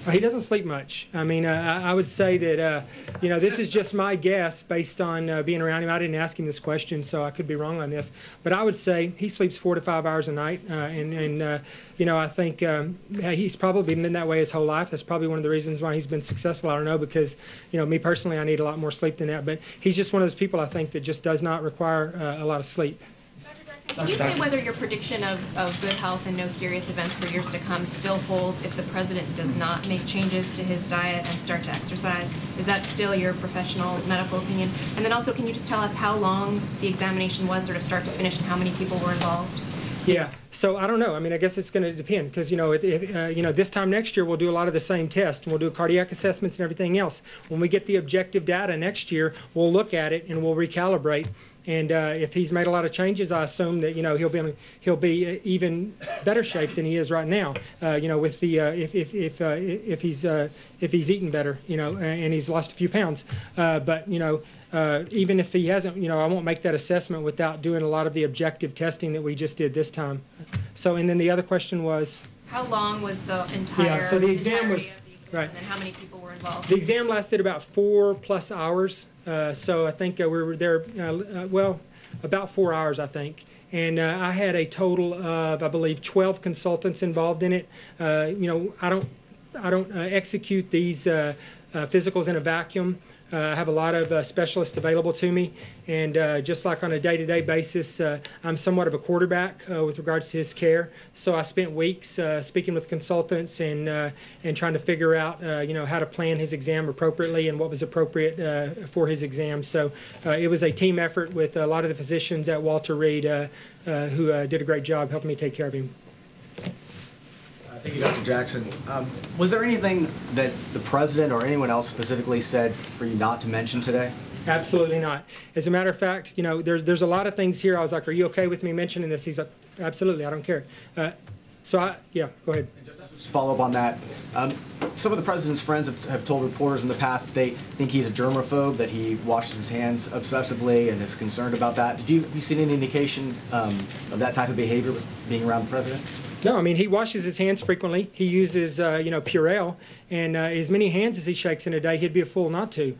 He doesn't sleep much. I mean, I would say that this is just my guess based on being around him. I didn't ask him this question, so I could be wrong on this. But I would say he sleeps 4 to 5 hours a night, I think he's probably been that way his whole life. That's probably one of the reasons why he's been successful. I don't know, because me personally, I need a lot more sleep than that. But he's just one of those people, I think, that just does not require a lot of sleep. Can you say whether your prediction of good health and no serious events for years to come still holds if the president does not make changes to his diet and start to exercise? Is that still your professional medical opinion? And then also, can you just tell us how long the examination was, sort of start to finish, and how many people were involved? Yeah, so I don't know. I mean, I guess it's going to depend because, this time next year we'll do a lot of the same tests and we'll do cardiac assessments and everything else. When we get the objective data next year, we'll look at it and we'll recalibrate. And if he's made a lot of changes, I assume that he'll be even better shape than he is right now. With the if he's eaten better, and he's lost a few pounds. But even if he hasn't, I won't make that assessment without doing a lot of the objective testing that we just did this time. So, and then the other question was, how long was the entire? Yeah. So the exam was right. And then how many people were involved? The exam lasted about 4+ hours. So I think we were there, about 4 hours, I think. And I had a total of, I believe, 12 consultants involved in it. I don't execute these physicals in a vacuum. I have a lot of specialists available to me, and just like on a day-to-day basis, I'm somewhat of a quarterback with regards to his care. So I spent weeks speaking with consultants and trying to figure out, how to plan his exam appropriately and what was appropriate for his exam. So it was a team effort with a lot of the physicians at Walter Reed who did a great job helping me take care of him. Thank you, Dr. Jackson. Was there anything that the president or anyone else specifically said for you not to mention today? Absolutely not. As a matter of fact, there's a lot of things here. I was like, "Are you okay with me mentioning this?" He's like, "Absolutely, I don't care." Go ahead. Just follow up on that. Some of the president's friends have told reporters in the past that they think he's a germaphobe, that he washes his hands obsessively and is concerned about that. Have you seen any indication of that type of behavior being around the president? No, I mean, he washes his hands frequently. He uses, Purell, and as many hands as he shakes in a day, he'd be a fool not to.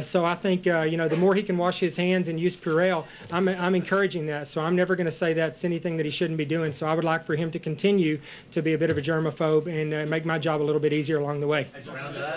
So I think, the more he can wash his hands and use Purell, I'm encouraging that. So I'm never going to say that's anything that he shouldn't be doing. So I would like for him to continue to be a bit of a germaphobe and make my job a little bit easier along the way.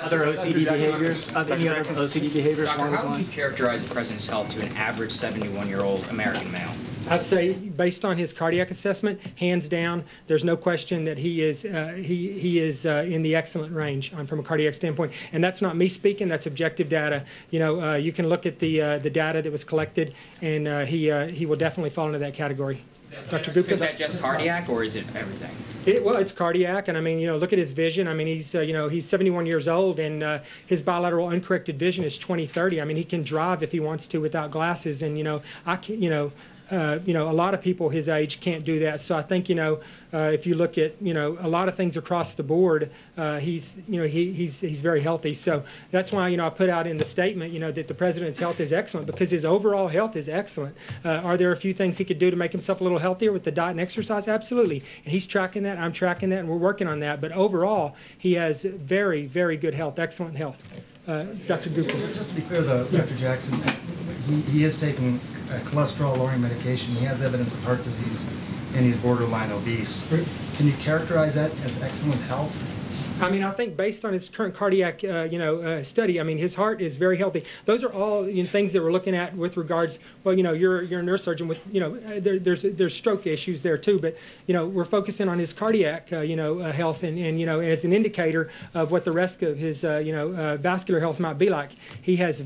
Other OCD behaviors? Any other OCD behaviors along those lines? How would you characterize the president's health to an average 71-year-old American male? I'd say, based on his cardiac assessment, hands down, there's no question that he is in the excellent range from a cardiac standpoint. And that's not me speaking; that's objective data. You know, you can look at the data that was collected, and he will definitely fall into that category. Dr. Gupta? Is that just cardiac, or is it everything? Well, it's cardiac, and I mean, you know, look at his vision. I mean, he's, he's 71 years old, and his bilateral uncorrected vision is 20/30. I mean, he can drive if he wants to without glasses, and a lot of people his age can't do that. So I think, if you look at, a lot of things across the board, he's very healthy. So that's why, I put out in the statement, that the president's health is excellent, because his overall health is excellent. Are there a few things he could do to make himself a little healthier with the diet and exercise? Absolutely. And he's tracking that, I'm tracking that, and we're working on that. But overall, he has very, very good health, excellent health. Dr. Gupta. Just to be clear, though, Dr. Jackson, he is taking cholesterol-lowering medication. He has evidence of heart disease, and he's borderline obese. Can you characterize that as excellent health? I mean, I think based on his current cardiac, study, I mean, his heart is very healthy. Those are all things that we're looking at with regards. Well, you're a neurosurgeon with, there's stroke issues there too, but we're focusing on his cardiac, health, and as an indicator of what the rest of his, vascular health might be like. He has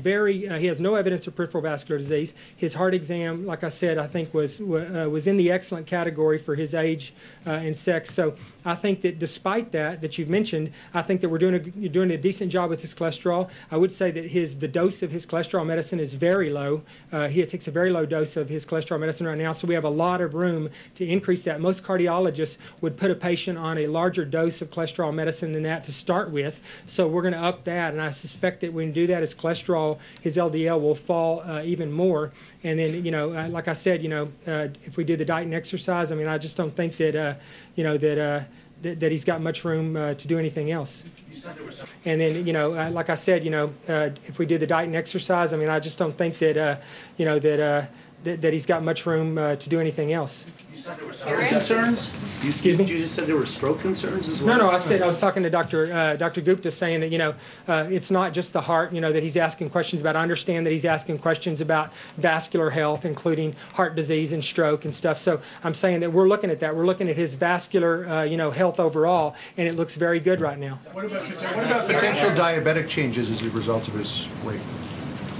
no evidence of peripheral vascular disease. His heart exam, like I said, I think was in the excellent category for his age and sex. So I think that despite that you've mentioned, I think that we're doing a decent job with his cholesterol. I would say that the dose of his cholesterol medicine is very low. He takes a very low dose of his cholesterol medicine right now, so we have a lot of room to increase that. Most cardiologists would put a patient on a larger dose of cholesterol medicine than that to start with, so we're going to up that, and I suspect that when we do that, his cholesterol, his LDL will fall even more. And then, like I said, if we do the diet and exercise, I mean, I just don't think that, that he's got much room to do anything else. And then, like I said, if we do the diet and exercise, I mean, I just don't think that, that he's got much room to do anything else. Concerns? Excuse me? You just said there were stroke concerns as well? No, I was talking to Dr. Gupta, saying that, it's not just the heart, that he's asking questions about. I understand that he's asking questions about vascular health, including heart disease and stroke and stuff. So I'm saying that we're looking at that. We're looking at his vascular, health overall, and it looks very good right now. What about potential diabetic changes as a result of his weight?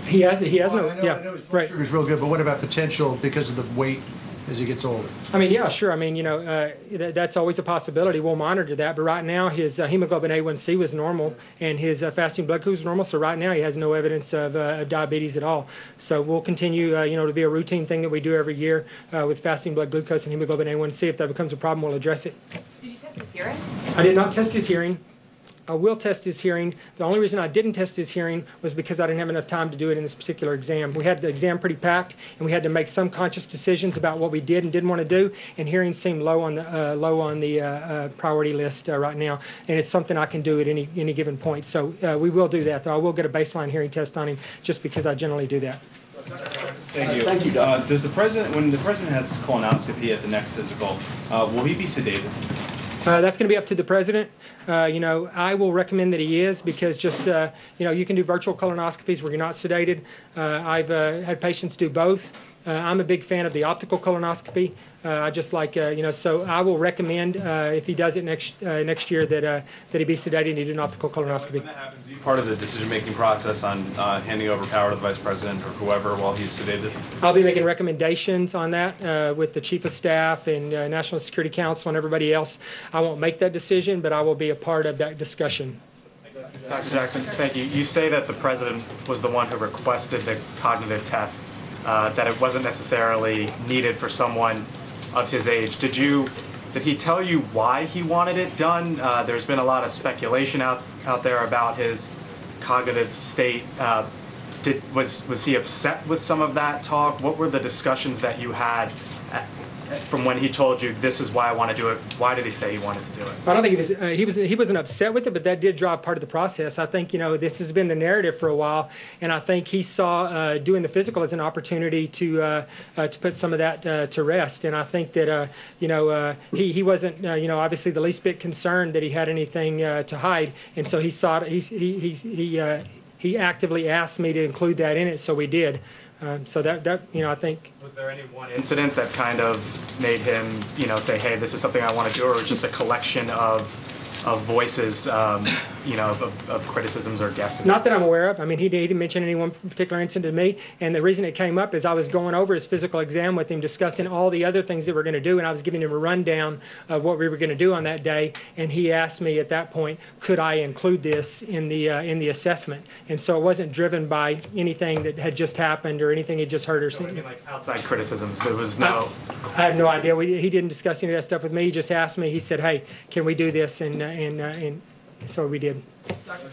He has no, I yeah, know his blood right. sugar's real good, but what about potential because of the weight as he gets older? I mean, yeah, sure. I mean, that's always a possibility. We'll monitor that. But right now, his hemoglobin A1C was normal, and his fasting blood glucose was normal. So right now, he has no evidence of diabetes at all. So we'll continue, to be a routine thing that we do every year with fasting blood glucose and hemoglobin A1C. If that becomes a problem, we'll address it. Did you test his hearing? I did not test his hearing. I will test his hearing. The only reason I didn't test his hearing was because I didn't have enough time to do it in this particular exam. We had the exam pretty packed, and we had to make some conscious decisions about what we did and didn't want to do. And hearing seemed low on the priority list right now, and it's something I can do at any given point. So we will do that. Though I will get a baseline hearing test on him, just because I generally do that. Thank you. Thank you, Doc. Does the president, when the president has his colonoscopy at the next physical, will he be sedated? That's going to be up to the president. I will recommend that he is, because just, you can do virtual colonoscopies where you're not sedated. I've had patients do both. I'm a big fan of the optical colonoscopy. I just like, so I will recommend if he does it next year that he be sedated and he do an optical colonoscopy. When that happens, are you part of the decision-making process on handing over power to the vice president or whoever while he's sedated? I'll be making recommendations on that with the chief of staff and National Security Council and everybody else. I won't make that decision, but I will be a part of that discussion. Dr. Jackson, thank you. You say that the president was the one who requested the cognitive test, that it wasn't necessarily needed for someone of his age. Did he tell you why he wanted it done? There's been a lot of speculation out there about his cognitive state. Was he upset with some of that talk? What were the discussions that you had from when he told you this is why I want to do it? Why did he say he wanted to do it? I don't think he wasn't upset with it, but that did drive part of the process. I think this has been the narrative for a while, and I think he saw doing the physical as an opportunity to put some of that to rest. And I think that he wasn't obviously the least bit concerned that he had anything to hide, and so he actively asked me to include that in it, so we did. So that I think. Was there any one incident that kind of made him, say, hey, this is something I want to do, or just a collection of voices, of criticisms or guesses? Not that I'm aware of. I mean, he didn't mention any one particular incident to me. And the reason it came up is I was going over his physical exam with him, discussing all the other things that we're going to do, and I was giving him a rundown of what we were going to do on that day. And he asked me at that point, could I include this in the assessment? And so it wasn't driven by anything that had just happened or anything he just heard or seen. Like outside criticisms, there was no. I have no idea. He didn't discuss any of that stuff with me. He just asked me. He said, "Hey, can we do this?" And so we did.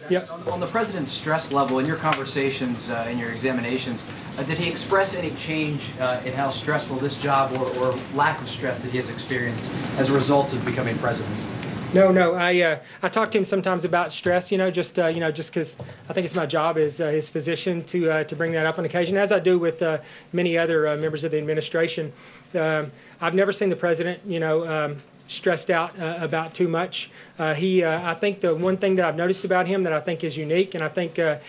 Yep. On the president's stress level, in your conversations, in your examinations, did he express any change in how stressful this job or lack of stress that he has experienced as a result of becoming president? No. I talk to him sometimes about stress. Just because I think it's my job as his physician to bring that up on occasion, as I do with many other members of the administration. I've never seen the president, stressed out about too much. I think the one thing that I've noticed about him that I think is unique, and I think and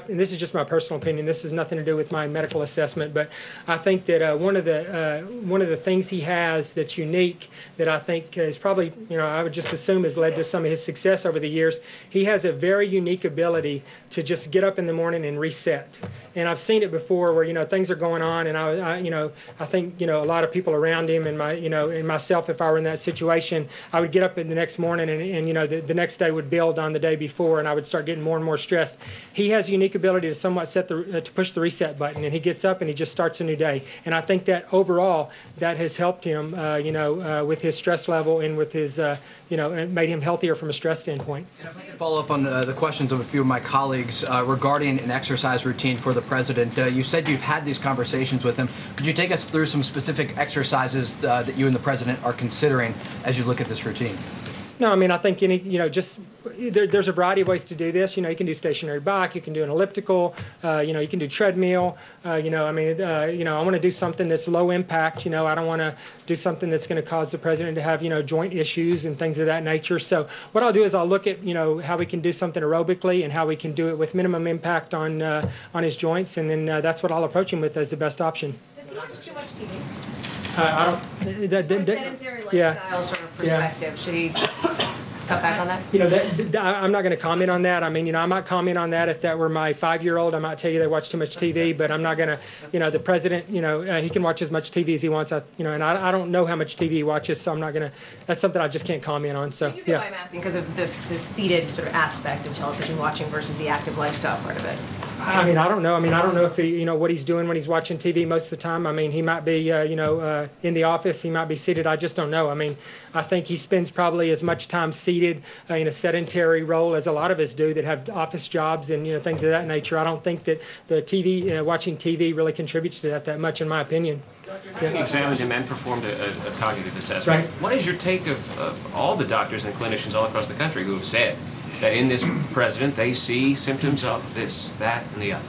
this is just my personal opinion, this has nothing to do with my medical assessment, but I think that one of the things he has that's unique that I think is probably, I would just assume has led to some of his success over the years, he has a very unique ability to just get up in the morning and reset. And I've seen it before where, things are going on, and I think, a lot of people around him and and myself, if I were in that situation, I would get up in the next morning and the next day would build on the day before, and I would start getting more and more stressed. He has a unique ability to somewhat to push the reset button, and he gets up and he just starts a new day. And I think that overall that has helped him, with his stress level and with his, and made him healthier from a stress standpoint. And if I can follow up on the questions of a few of my colleagues regarding an exercise routine for the president. You said you've had these conversations with him. Could you take us through some specific exercises that you and the president are considering as you look at this routine? No, I mean, I think there's a variety of ways to do this. You can do stationary bike, you can do an elliptical, you can do treadmill. I want to do something that's low impact. I don't want to do something that's going to cause the president to have, joint issues and things of that nature. So what I'll do is I'll look at, how we can do something aerobically and how we can do it with minimum impact on his joints, and then that's what I'll approach him with as the best option. Does he watch too much TV? I don't. From a sedentary lifestyle sort of perspective, should he cut back on that? I'm not going to comment on that. I mean, I might comment on that if that were my 5-year-old. I might tell you they watch too much TV, but I'm not going to. The president, he can watch as much TV as he wants. And I don't know how much TV he watches, so I'm not going to. That's something I just can't comment on. So you know why I'm asking, because of the seated sort of aspect of television watching versus the active lifestyle part of it. I mean, I don't know. I don't know if he, what he's doing when he's watching TV most of the time. I mean, he might be, in the office. He might be seated. I just don't know. I mean, I think he spends probably as much time seated in a sedentary role as a lot of us do that have office jobs and, things of that nature. I don't think that the TV, watching TV really contributes to that much, in my opinion. You examined him and performed a cognitive assessment. Right. What is your take of all the doctors and clinicians all across the country who have said that in this president they see symptoms of this, that, and the other?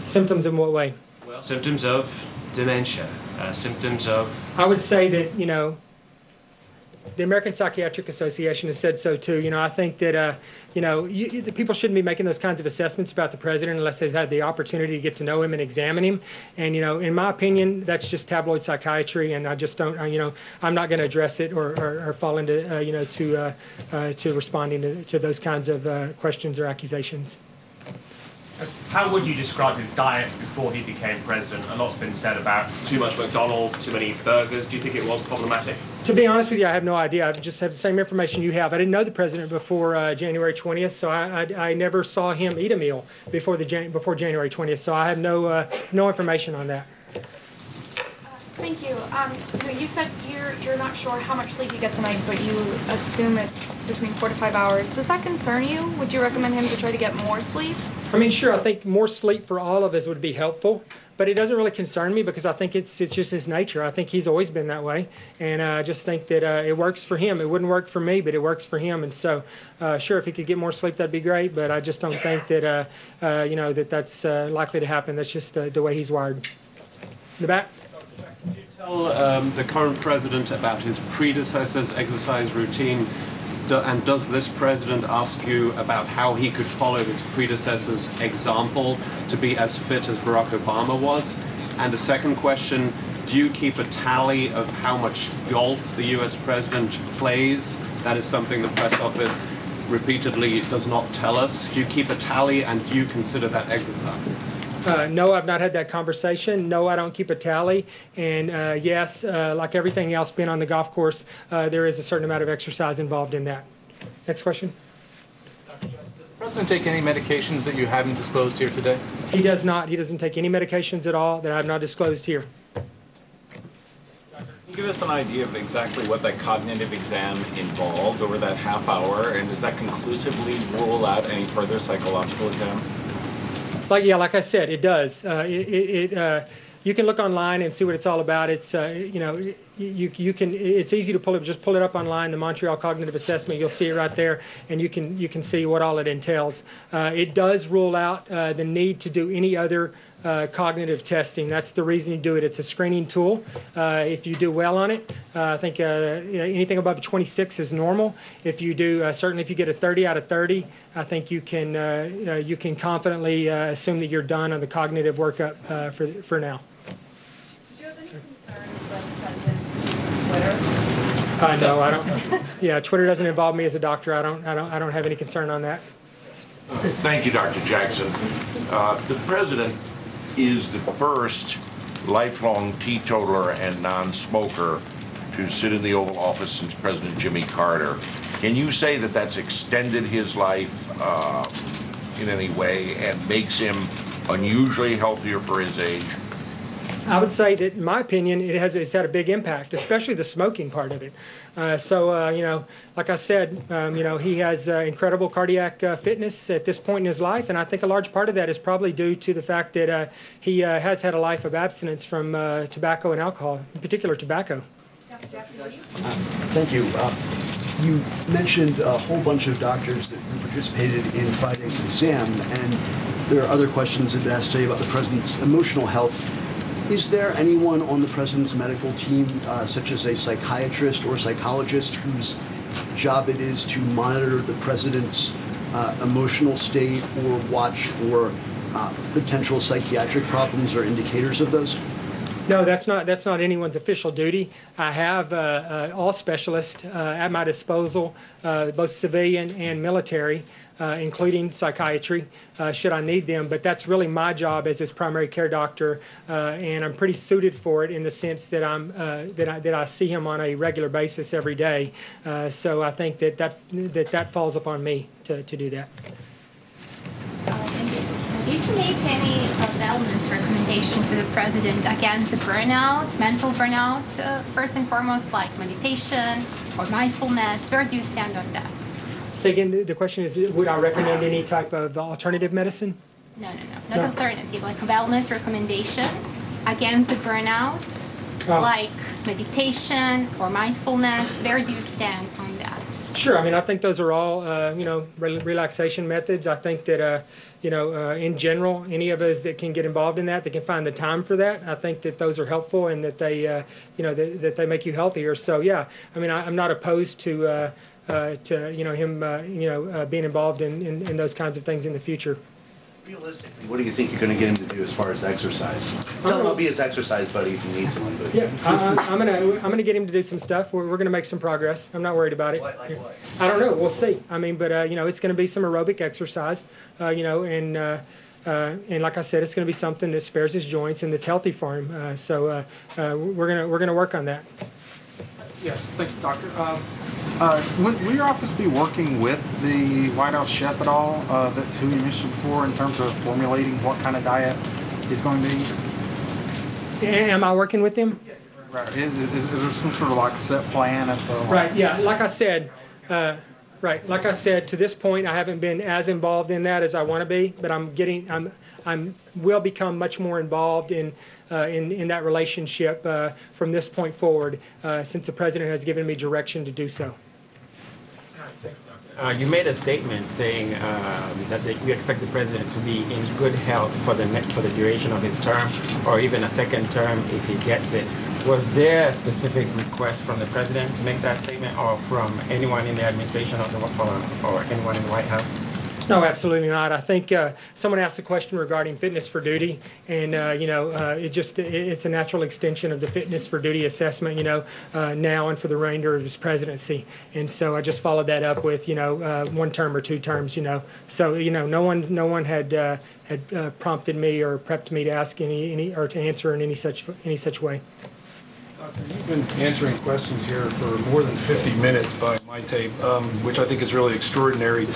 Symptoms in what way? Well, symptoms of dementia, symptoms of... I would say that, the American Psychiatric Association has said so too. I think that, the people shouldn't be making those kinds of assessments about the president unless they've had the opportunity to get to know him and examine him. And, in my opinion, that's just tabloid psychiatry, and I just don't, I'm not going to address it or fall into, to responding to those kinds of questions or accusations. How would you describe his diet before he became president? A lot's been said about too much McDonald's, too many burgers. Do you think it was problematic? To be honest with you, I have no idea. I just have the same information you have. I didn't know the president before January 20th, so I never saw him eat a meal before January 20th. So I have no information on that. Thank you. You said you're not sure how much sleep he gets a night, but you assume it's between 4 to 5 hours. Does that concern you? Would you recommend him to try to get more sleep? I mean, sure. I think more sleep for all of us would be helpful, but it doesn't really concern me because I think it's just his nature. I think he's always been that way, and I just think that it works for him. It wouldn't work for me, but it works for him. And so, sure, if he could get more sleep, that'd be great. But I just don't think that that's likely to happen. That's just the way he's wired. In the back. Tell the current president about his predecessor's exercise routine. And does this president ask you about how he could follow his predecessor's example to be as fit as Barack Obama was? And a second question, do you keep a tally of how much golf the U.S. president plays? That is something the press office repeatedly does not tell us. Do you keep a tally, and do you consider that exercise? No, I've not had that conversation. No, I don't keep a tally. And yes, like everything else being on the golf course, there is a certain amount of exercise involved in that. Next question. Does the president take any medications that you haven't disclosed here today? He does not. He doesn't take any medications at all that I have not disclosed here. Can you give us an idea of exactly what that cognitive exam involved over that half hour, and does that conclusively rule out any further psychological exam? Like I said, it does. You can look online and see what it's all about. It's you can. It's easy to pull it. Just pull it up online. The Montreal Cognitive Assessment. You'll see it right there, and you can see what all it entails. It does rule out the need to do any other cognitive testing. That's the reason you do it. It's a screening tool. If you do well on it, I think anything above 26 is normal. If you do, certainly if you get a 30 out of 30, I think you can confidently assume that you're done on the cognitive workup for now. Do you have any concerns about the president's Twitter? No, I don't. Yeah, Twitter doesn't involve me as a doctor. I don't have any concern on that. Thank you, Dr. Jackson. The president is the first lifelong teetotaler and non-smoker to sit in the Oval Office since President Jimmy Carter. Can you say that that's extended his life in any way and makes him unusually healthier for his age? I would say that, in my opinion, it's had a big impact, especially the smoking part of it. Like I said, he has incredible cardiac fitness at this point in his life, and I think a large part of that is probably due to the fact that he has had a life of abstinence from tobacco and alcohol, in particular tobacco. Dr. Jackson, will you? Thank you. You mentioned a whole bunch of doctors that participated in Friday's exam, and there are other questions that asked today about the president's emotional health. Is there anyone on the president's medical team, such as a psychiatrist or psychologist, whose job it is to monitor the president's emotional state or watch for potential psychiatric problems or indicators of those? No, that's not anyone's official duty. I have all specialists at my disposal, both civilian and military, including psychiatry, should I need them. But that's really my job as his primary care doctor, and I'm pretty suited for it in the sense that I see him on a regular basis every day. So I think that falls upon me to do that. Did you make any wellness recommendation to the president against the burnout, mental burnout, first and foremost, like meditation or mindfulness? Where do you stand on that? So again, the question is, would I recommend any type of alternative medicine? No. Not alternative, like a wellness recommendation against the burnout, like meditation or mindfulness. Where do you stand on that? Sure. I mean, I think those are all, relaxation methods. I think that, in general, any of us that can get involved in that can find the time for that. I think that those are helpful and that they, that they make you healthier. So, yeah, I mean, I'm not opposed to him, being involved in those kinds of things in the future. Realistically, what do you think you're going to get him to do as far as exercise? Tell him I'll be his exercise buddy if he needs one. But yeah, I'm gonna get him to do some stuff. We're gonna make some progress. I'm not worried about it. Like what? I don't know. We'll see. I mean, but it's gonna be some aerobic exercise. And like I said, it's gonna be something that spares his joints and that's healthy for him. So we're gonna work on that. Yes, thank you, Doctor. Will your office be working with the White House chef at all, who you mentioned before, in terms of formulating what kind of diet he's going to eat? Am I working with him? Right. Is there some sort of like set plan as to? Right. Yeah. Like I said, to this point, I haven't been as involved in that as I want to be, but I'm will become much more involved in that relationship from this point forward, since the president has given me direction to do so. You made a statement saying that you expect the president to be in good health for the duration of his term, or even a second term if he gets it. Was there a specific request from the president to make that statement, or from anyone in the administration or anyone in the White House? No, absolutely not. I think someone asked a question regarding fitness for duty, and it's a natural extension of the fitness for duty assessment, now and for the remainder of his presidency. And so I just followed that up with, 1 term or 2 terms, So, no one had prompted me or prepped me to ask any or to answer in any such way. Doctor, you've been answering questions here for more than 50 minutes by my tape, which I think is really extraordinary.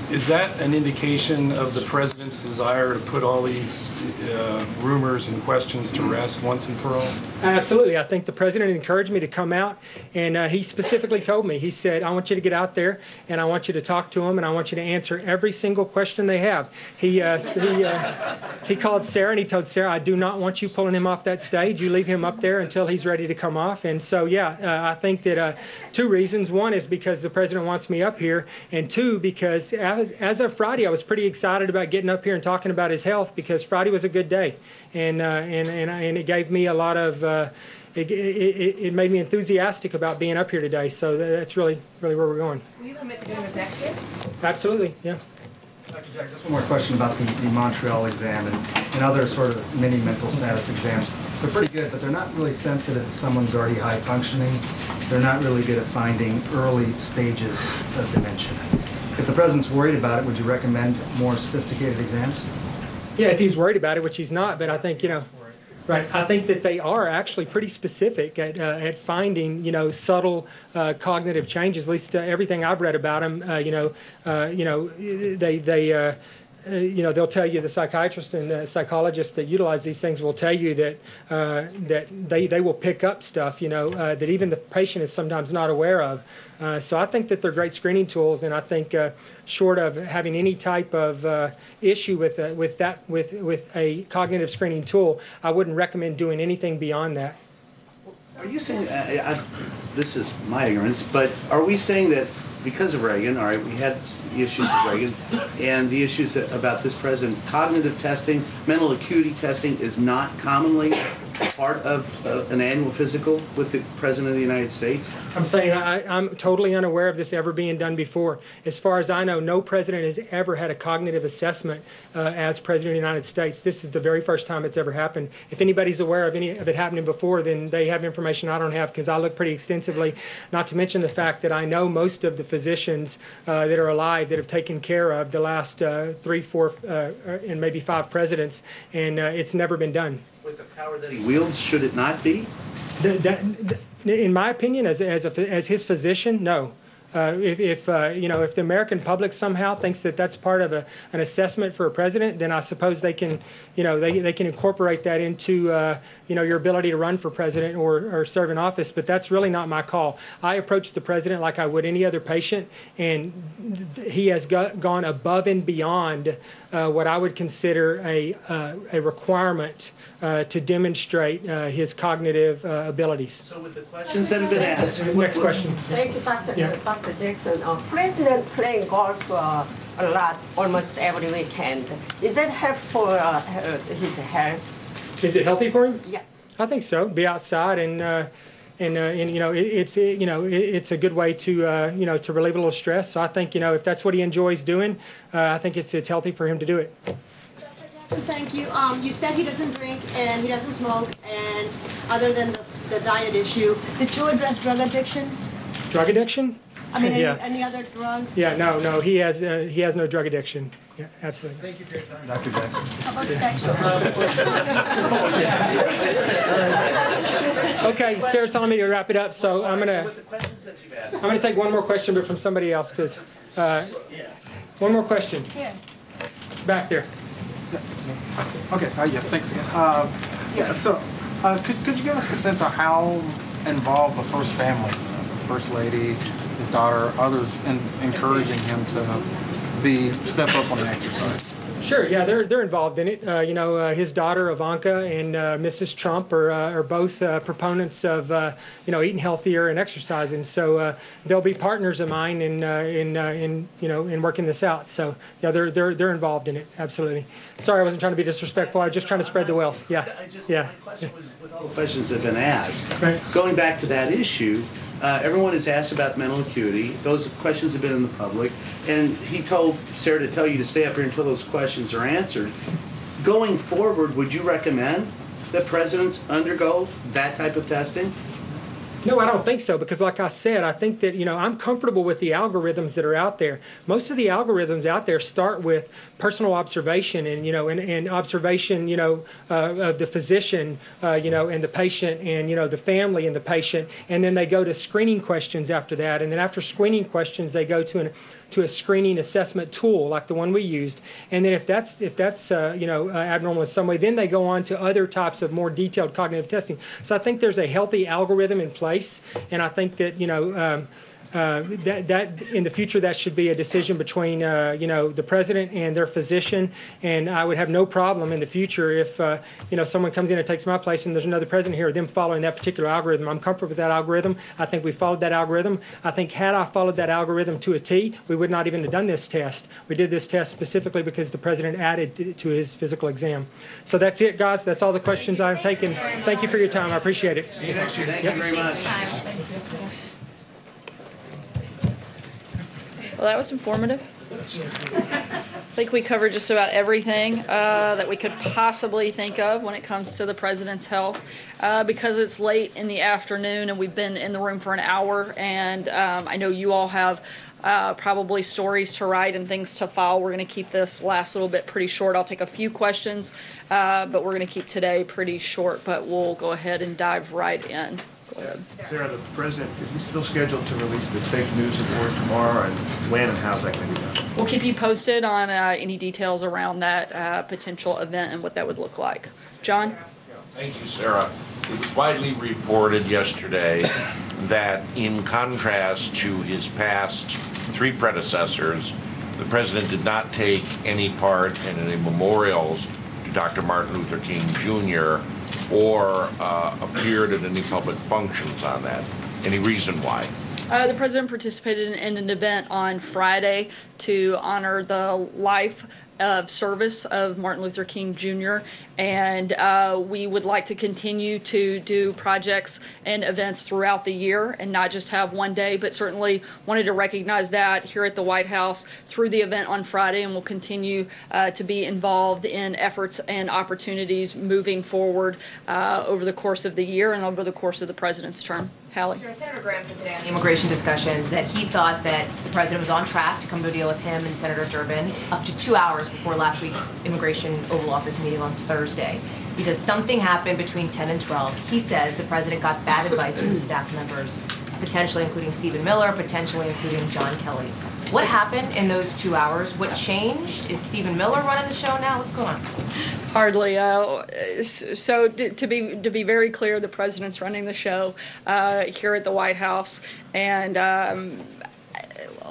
Is that an indication of the president's desire to put all these rumors and questions to rest once and for all? Absolutely. I think the president encouraged me to come out, and he specifically told me, he said, I want you to get out there, and I want you to talk to them, and I want you to answer every single question they have. He called Sarah, and he told Sarah, I do not want you pulling him off that stage. You leave him up there until he's ready to come off. And so, I think that 2 reasons. 1 is because the president wants me up here, and 2, because as of Friday, I was pretty excited about getting up here and talking about his health, because Friday was a good day, and it gave me a lot of it made me enthusiastic about being up here today. So that's really where we're going. Will you commit to doing this next year? Absolutely, yeah. Dr. Jack, just one more question about the Montreal exam and other sort of mini mental status exams. They're pretty good, but they're not really sensitive if someone's already high functioning. They're not really good at finding early stages of dementia. If the president's worried about it, would you recommend more sophisticated exams? Yeah, if he's worried about it, which he's not, but I think, right, I think that they are actually pretty specific at finding, subtle cognitive changes. At least everything I've read about them, they'll tell you, the psychiatrists and the psychologists that utilize these things will tell you that they will pick up stuff, that even the patient is sometimes not aware of. So I think that they're great screening tools, and I think short of having any type of issue with a cognitive screening tool, I wouldn't recommend doing anything beyond that. Are you saying, this is my ignorance, but are we saying that because of Reagan, all right, we had issues with Reagan, and the issues about this president, cognitive testing, mental acuity testing is not commonly part of an annual physical with the President of the United States? I'm saying I'm totally unaware of this ever being done before. As far as I know, no president has ever had a cognitive assessment as President of the United States. This is the very first time it's ever happened. If anybody's aware of any of it happening before, then they have information I don't have, because I look pretty extensively, not to mention the fact that I know most of the physicians that are alive that have taken care of the last 3, 4, and maybe 5 presidents, and it's never been done. With the power that he wields, should it not be? In my opinion, as his physician, no. If the American public somehow thinks that that's part of an assessment for a president, then I suppose they can, they can incorporate that into, your ability to run for president or serve in office. But that's really not my call. I approach the president like I would any other patient, and he has gone above and beyond what I would consider a requirement to demonstrate his cognitive abilities. So with the questions that have been asked. Next question. Thank you, Dr. Jackson. President playing golf a lot, almost every weekend. Is that helpful for his health? Is it healthy for him? Yeah. I think so. Be outside and it's a good way to to relieve a little stress. So I think if that's what he enjoys doing, I think it's healthy for him to do it. Thank you. You said he doesn't drink and he doesn't smoke, and other than the diet issue, did you address drug addiction? Drug addiction? I mean, yeah. any other drugs? Yeah, no, he has no drug addiction. Yeah, absolutely. Thank you for your time, Dr. Jackson. How about sexual? Okay, Sarah's telling me to wrap it up, so I'm gonna take one more question, but from somebody else, because one more question. Here. Back there. Okay, yeah, thanks again. So could you give us a sense of how involved the first family is in this? The First Lady, his daughter, others, in encouraging him to step up on the exercise? Sure, yeah, they're involved in it. His daughter Ivanka and Mrs. Trump are both proponents of eating healthier and exercising. So they'll be partners of mine in working this out. So yeah, they're involved in it, absolutely. Sorry, I wasn't trying to be disrespectful. I was just trying to spread the wealth. Yeah, yeah. My question was, with all the questions that have been asked, right. Going back to that issue. Everyone has asked about mental acuity. Those questions have been in the public. And he told Sarah to tell you to stay up here until those questions are answered. Going forward, would you recommend that presidents undergo that type of testing? No, I don't think so, because like I said, I think that, I'm comfortable with the algorithms that are out there. Most of the algorithms out there start with personal observation and observation, of the physician, and the patient and, the family and the patient. And then they go to screening questions after that. And then after screening questions, they go to a screening assessment tool like the one we used. And then if that's abnormal in some way, then they go on to other types of more detailed cognitive testing. So I think there's a healthy algorithm in place, and I think that that in the future that should be a decision between the president and their physician. And I would have no problem in the future if someone comes in and takes my place and there's another president here, them following that particular algorithm. I'm comfortable with that algorithm. I think we followed that algorithm. I think had I followed that algorithm to a T, we would not even have done this test. We did this test specifically because the president added it to his physical exam. So that's it, guys. That's all the questions I've taken. Thank you for your time. I appreciate it. See you next year. Thank you very much. Well, that was informative. I think we covered just about everything that we could possibly think of when it comes to the president's health. Because it's late in the afternoon and we've been in the room for an hour, and I know you all have probably stories to write and things to file. We're going to keep this last little bit pretty short. I'll take a few questions, but we're going to keep today pretty short, but we'll go ahead and dive right in. Go ahead. Sarah, the president, is he still scheduled to release the fake news report tomorrow, and when and how's that going to be done? We'll keep you posted on any details around that potential event and what that would look like. John? Thank you, Sarah. It was widely reported yesterday that in contrast to his past three predecessors, the president did not take any part in any memorials to Dr. Martin Luther King Jr. or appeared at any public functions on that. Any reason why? The president participated in an event on Friday to honor the life of service of Martin Luther King Jr. And we would like to continue to do projects and events throughout the year and not just have one day, but certainly wanted to recognize that here at the White House through the event on Friday, and will continue to be involved in efforts and opportunities moving forward over the course of the year and over the course of the president's term. Hallie. Sure. Senator Graham said today on the immigration discussions that he thought that the president was on track to come to a deal with him and Senator Durbin up to 2 hours before last week's Immigration Oval Office meeting on Thursday. He says something happened between 10 and 12. He says the president got bad advice from his staff members, potentially including Stephen Miller, potentially including John Kelly. What happened in those 2 hours? What changed? Is Stephen Miller running the show now? What's going on? Hardly. So to be very clear, the president's running the show here at the White House, and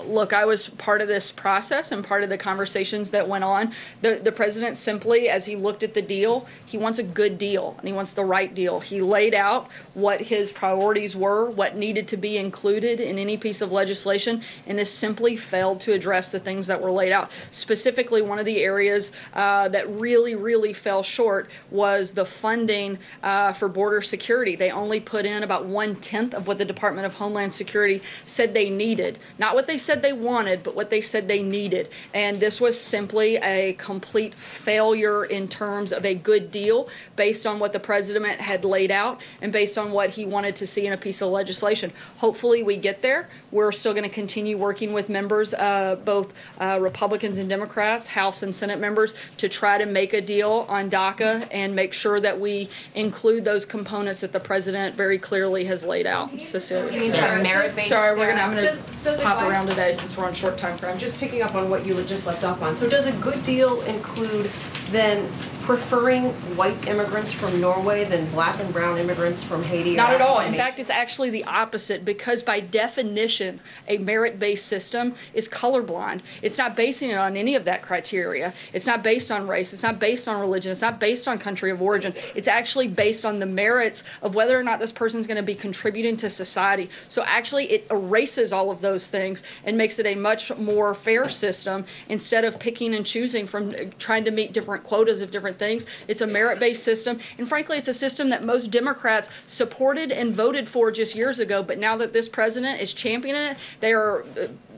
look, I was part of this process and part of the conversations that went on. The president simply, as he looked at the deal, he wants a good deal and he wants the right deal. He laid out what his priorities were, what needed to be included in any piece of legislation, and this simply failed to address the things that were laid out. Specifically, one of the areas that really fell short was the funding for border security. They only put in about 1/10 of what the Department of Homeland Security said they needed. Not what they said they wanted, but what they said they needed. And this was simply a complete failure in terms of a good deal based on what the president had laid out and based on what he wanted to see in a piece of legislation. Hopefully we get there. We're still going to continue working with members, both Republicans and Democrats, House and Senate members, to try to make a deal on DACA and make sure that we include those components that the president very clearly has laid out. Cecilia. Sorry, I'm going to hop around today since we're on short time frame. Just picking up on what you just left off on. So does a good deal include than preferring white immigrants from Norway than black and brown immigrants from Haiti? Not at all. In fact, it's actually the opposite, because by definition, a merit-based system is colorblind. It's not basing it on any of that criteria. It's not based on race. It's not based on religion. It's not based on country of origin. It's actually based on the merits of whether or not this person's going to be contributing to society. So actually, it erases all of those things and makes it a much more fair system instead of picking and choosing from trying to meet different quotas of different things. It's a merit-based system, and frankly, it's a system that most Democrats supported and voted for just years ago, but now that this president is championing it, they are,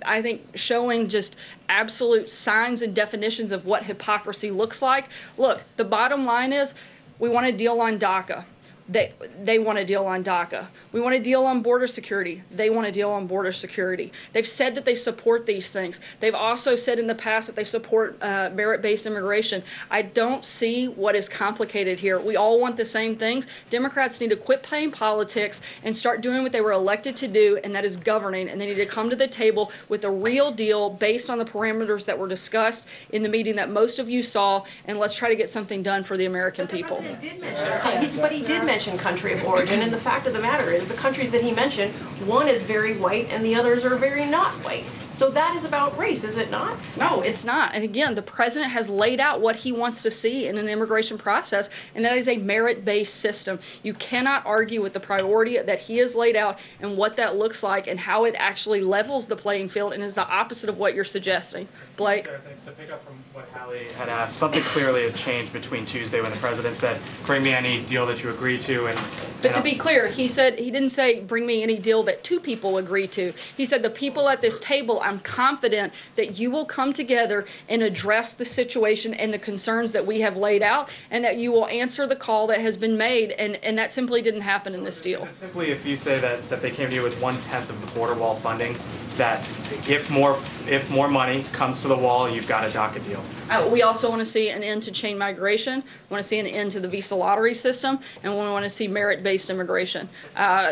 I think, showing just absolute signs and definitions of what hypocrisy looks like. Look, the bottom line is we want a deal on DACA. They want a deal on DACA. We want a deal on border security. They want a deal on border security. They've said that they support these things. They've also said in the past that they support merit-based immigration. I don't see what is complicated here. We all want the same things. Democrats need to quit playing politics and start doing what they were elected to do, and that is governing. And they need to come to the table with a real deal based on the parameters that were discussed in the meeting that most of you saw, and let's try to get something done for the American people. But he did mention country of origin, and the fact of the matter is the countries that he mentioned, one is very white and the others are very not white. So that is about race, is it not? No, it's not. And again, the president has laid out what he wants to see in an immigration process, and that is a merit-based system. You cannot argue with the priority that he has laid out and what that looks like and how it actually levels the playing field and is the opposite of what you're suggesting. Blake? Sarah, thanks. To pick up from what Hallie had asked, something clearly had changed between Tuesday when the president said, bring me any deal that you agree to. But to be clear, he didn't say bring me any deal that two people agree to. He said the people at this table, I'm confident that you will come together and address the situation and the concerns that we have laid out, and that you will answer the call that has been made, and that simply didn't happen in this deal. Is it simply if you say that they came to you with 1/10 of the border wall funding, that if more money comes to the wall, you've got a DACA deal? We also want to see an end to chain migration. We want to see an end to the visa lottery system, and we want to see merit-based immigration.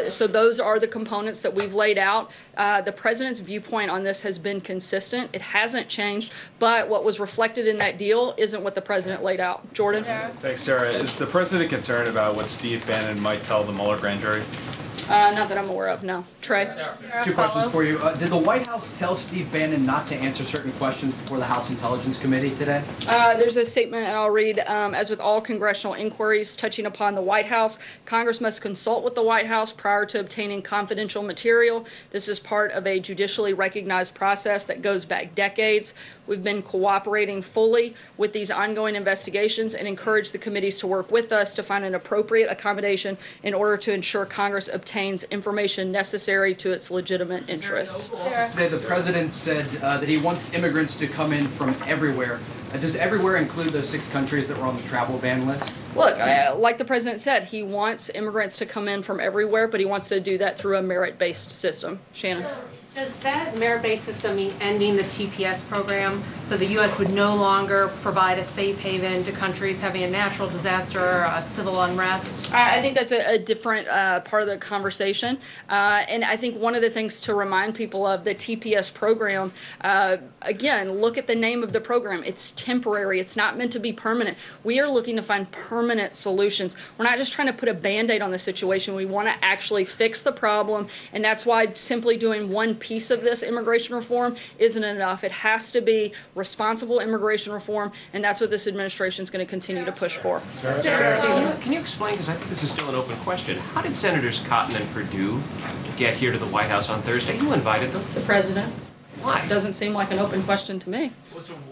So those are the components that we've laid out. The president's viewpoint on this has been consistent. It hasn't changed, but what was reflected in that deal isn't what the president laid out. Jordan? Thanks, Sarah. Is the president concerned about what Steve Bannon might tell the Mueller grand jury? Not that I'm aware of, no. Trey? Two questions for you. Did the White House tell Steve Bannon not to answer certain questions before the House Intelligence Committee today? There's a statement, and I'll read, as with all congressional inquiries touching upon the White House, Congress must consult with the White House prior to obtaining confidential material. This is part of a judicially recognized process that goes back decades. We've been cooperating fully with these ongoing investigations and encourage the committees to work with us to find an appropriate accommodation in order to ensure Congress obtains information necessary to its legitimate interests. Today, the president said that he wants immigrants to come in from everywhere. Does everywhere include those 6 countries that were on the travel ban list? Look, like the president said, he wants immigrants to come in from everywhere, but he wants to do that through a merit-based system. Shannon? Does that merit-based system mean ending the TPS program, so the U.S. would no longer provide a safe haven to countries having a natural disaster or a civil unrest? I think that's a different part of the conversation. And I think one of the things to remind people of the TPS program, again, look at the name of the program. It's temporary. It's not meant to be permanent. We are looking to find permanent solutions. We're not just trying to put a Band-Aid on the situation. We want to actually fix the problem, and that's why simply doing one piece of this immigration reform isn't enough. It has to be responsible immigration reform, and that's what this administration is going to continue to push for. Can you explain, because I think this is still an open question, how did Senators Cotton and Perdue get here to the White House on Thursday? Who invited them? The president. Why? It doesn't seem like an open question to me.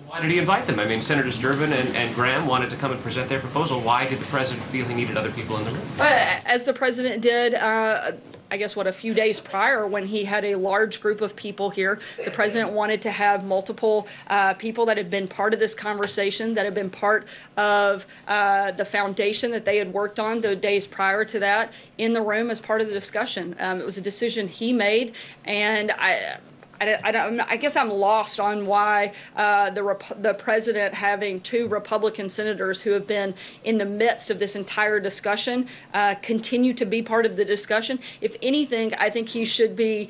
Why did he invite them? I mean, Senators Durbin and Graham wanted to come and present their proposal. Why did the president feel he needed other people in the room? As the president did, I guess, a few days prior when he had a large group of people here, the president wanted to have multiple people that had been part of this conversation, that had been part of the foundation that they had worked on the days prior to that in the room as part of the discussion. It was a decision he made, and I guess I'm lost on why the president, having 2 Republican senators who have been in the midst of this entire discussion, continue to be part of the discussion. If anything, I think he should be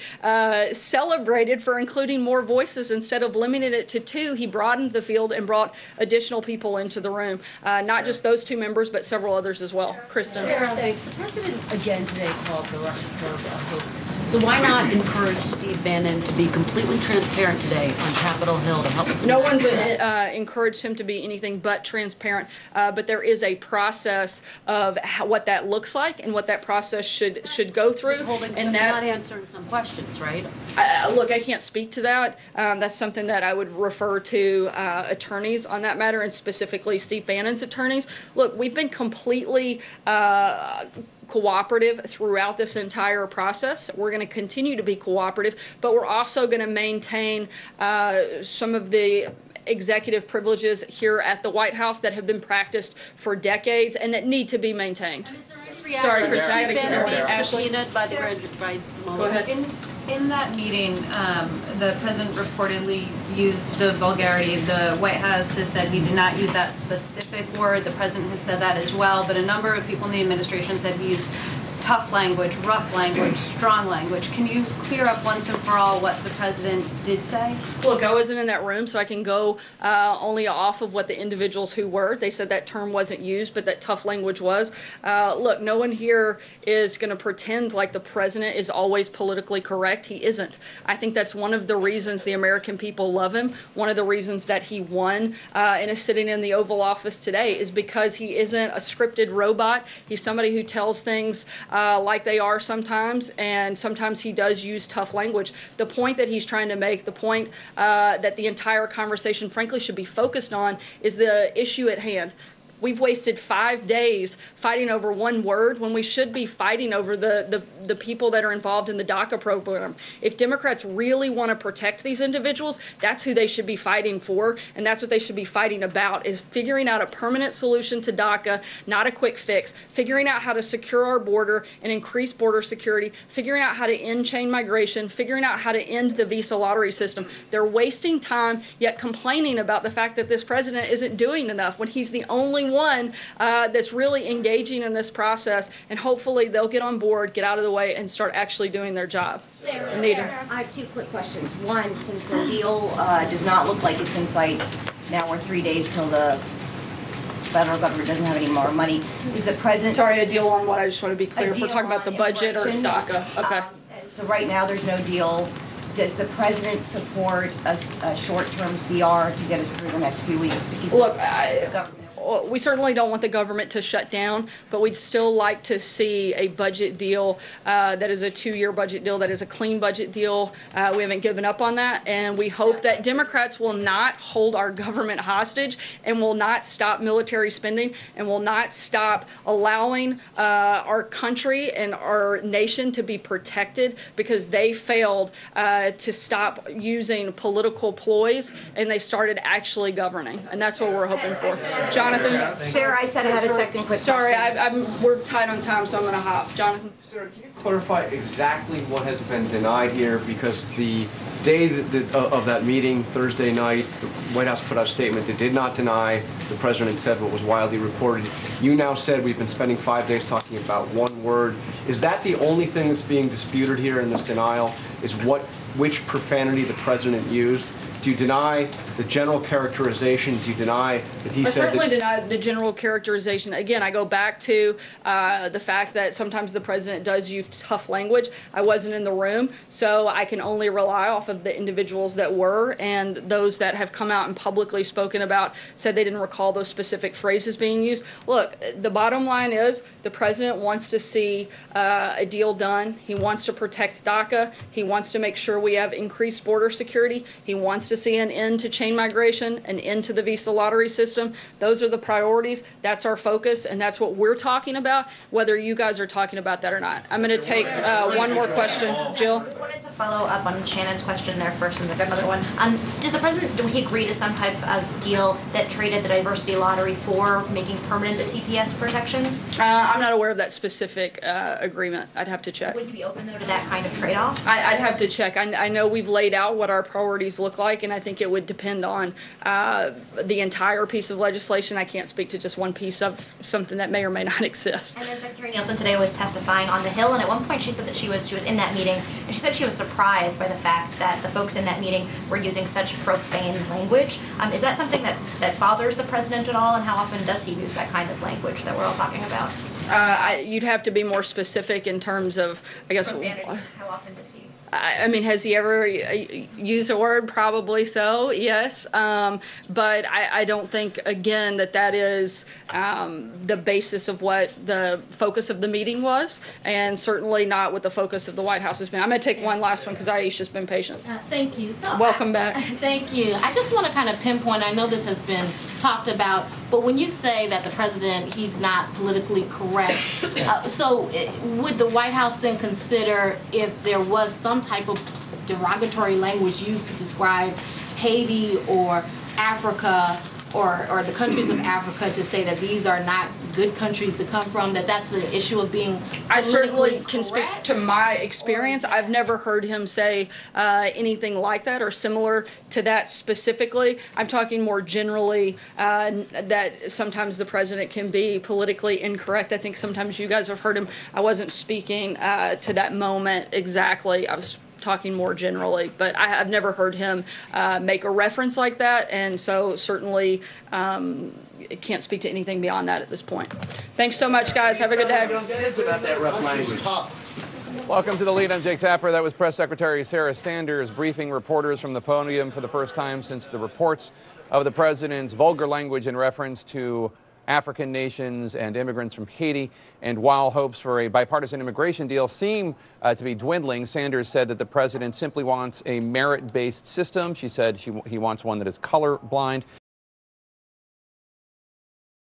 celebrated for including more voices instead of limiting it to 2. He broadened the field and brought additional people into the room, not just those 2 members, but several others as well. Kristen. Sarah, thanks. The president again today called the Russia probe a hoax. So why not encourage Steve Bannon to be completely transparent today on Capitol Hill to help? No one's encouraged him to be anything but transparent, but there is a process of what that looks like and what that process should go through. And not answering some questions, right? Look, I can't speak to that. That's something that I would refer to attorneys on that matter, and specifically Steve Bannon's attorneys. Look, we've been completely cooperative throughout this entire process. We're going to continue to be cooperative, but we're also going to maintain some of the executive privileges here at the White House that have been practiced for decades and that need to be maintained. Sorry, Chris. By the grand jury. Go ahead. In that meeting, the president reportedly used a vulgarity. The White House has said he did not use that specific word. The president has said that as well. But a number of people in the administration said he used tough language, rough language, strong language. Can you clear up once and for all what the president did say? Look, I wasn't in that room, so I can go only off of what the individuals who were. They said that term wasn't used, but that tough language was. Look, no one here is going to pretend like the president is always politically correct. He isn't. I think that's one of the reasons the American people love him. One of the reasons that he won and is sitting in the Oval Office today is because he isn't a scripted robot. He's somebody who tells things like they are sometimes, and sometimes he does use tough language. The point that he's trying to make, the point that the entire conversation frankly should be focused on, is the issue at hand. We've wasted 5 days fighting over one word when we should be fighting over the people that are involved in the DACA program. If Democrats really want to protect these individuals, that's who they should be fighting for, and that's what they should be fighting about, is figuring out a permanent solution to DACA, not a quick fix, figuring out how to secure our border and increase border security, figuring out how to end chain migration, figuring out how to end the visa lottery system. They're wasting time, yet complaining about the fact that this president isn't doing enough when he's the only one that's really engaging in this process, and hopefully they'll get on board, get out of the way, and start actually doing their job. Sarah, I have 2 quick questions. One, since the deal does not look like it's in sight, now we're 3 days till the federal government doesn't have any more money, is the president... Sorry, a deal on what? I just want to be clear. If we're talking about the budget or DACA. Okay. So right now there's no deal. Does the president support a short-term CR to get us through the next few weeks to keep Look, the government? We certainly don't want the government to shut down, but we'd still like to see a budget deal that is a 2-year budget deal, that is a clean budget deal. We haven't given up on that, and we hope that Democrats will not hold our government hostage and will not stop military spending and will not stop allowing our country and our nation to be protected because they failed to stop using political ploys and they started actually governing, and that's what we're hoping for. Jonathan? Sarah, I said I had a second quick Sorry, question. we're tight on time, so I'm going to hop. Jonathan? Sarah, can you clarify exactly what has been denied here? Because the day of that meeting, Thursday night, the White House put out a statement that did not deny the president said what was widely reported. You now said we've been spending 5 days talking about one word. Is that the only thing that's being disputed here in this denial, is which profanity the president used? Do you deny the general characterization? Do you deny that he said... I certainly deny the general characterization. Again, I go back to the fact that sometimes the president does use tough language. I wasn't in the room, so I can only rely off of the individuals that were, and those that have come out and publicly spoken about said they didn't recall those specific phrases being used. Look, the bottom line is the president wants to see a deal done. He wants to protect DACA. He wants to make sure we have increased border security. He wants to see an end to chain migration, an end to the visa lottery system. Those are the priorities. That's our focus, and that's what we're talking about, whether you guys are talking about that or not. I'm going to take one more question. Jill? I wanted to Follow up on Shannon's question there first, and I've got another one. Does the president, do he agree to some type of deal that traded the diversity lottery for making permanent the TPS protections? I'm not aware of that specific agreement. I'd have to check. Would you be open, though, to that kind of trade-off? I'd have to check. I know we've laid out what our priorities look like, and I think it would depend on the entire piece of legislation. I can't speak to just one piece of something that may or may not exist. And then Secretary Nielsen today was testifying on the Hill, and at one point she said that she was in that meeting, and she said she was surprised by the fact that the folks in that meeting were using such profane language. Is that something that bothers the president at all, and how often does he use that kind of language that we're all talking about? You'd have to be more specific in terms of, I guess. Profanities, how often does he? I mean, has he ever used a word? Probably so, yes. But I don't think, again, that is the basis of what the focus of the meeting was, and certainly not what the focus of the White House has been. I'm going to take one last one because Aisha's been patient. Thank you. So welcome back. Thank you. I just want to kind of pinpoint, I know this has been talked about, but when you say that the president, he's not politically correct, so would the White House then consider if there was some type of derogatory language used to describe Haiti or Africa or the countries of Africa, to say that these are not good countries to come from, that's the issue of being I certainly correct? can speak to my experience. I've never heard him say anything like that or similar to that specifically. I'm talking more generally that sometimes the president can be politically incorrect. I think sometimes you guys have heard him. I wasn't speaking to that moment exactly. I was talking more generally, but I've never heard him make a reference like that, and so certainly can't speak to anything beyond that at this point. Thanks so much, guys. Have a good day. It's about that rough language. Welcome to the lead. I'm Jake Tapper. That was Press Secretary Sarah Sanders briefing reporters from the podium for the first time since the reports of the president's vulgar language in reference to African nations and immigrants from Haiti. And while hopes for a bipartisan immigration deal seem to be dwindling, Sanders said that the president simply wants a merit-based system. She said he wants one that is colorblind.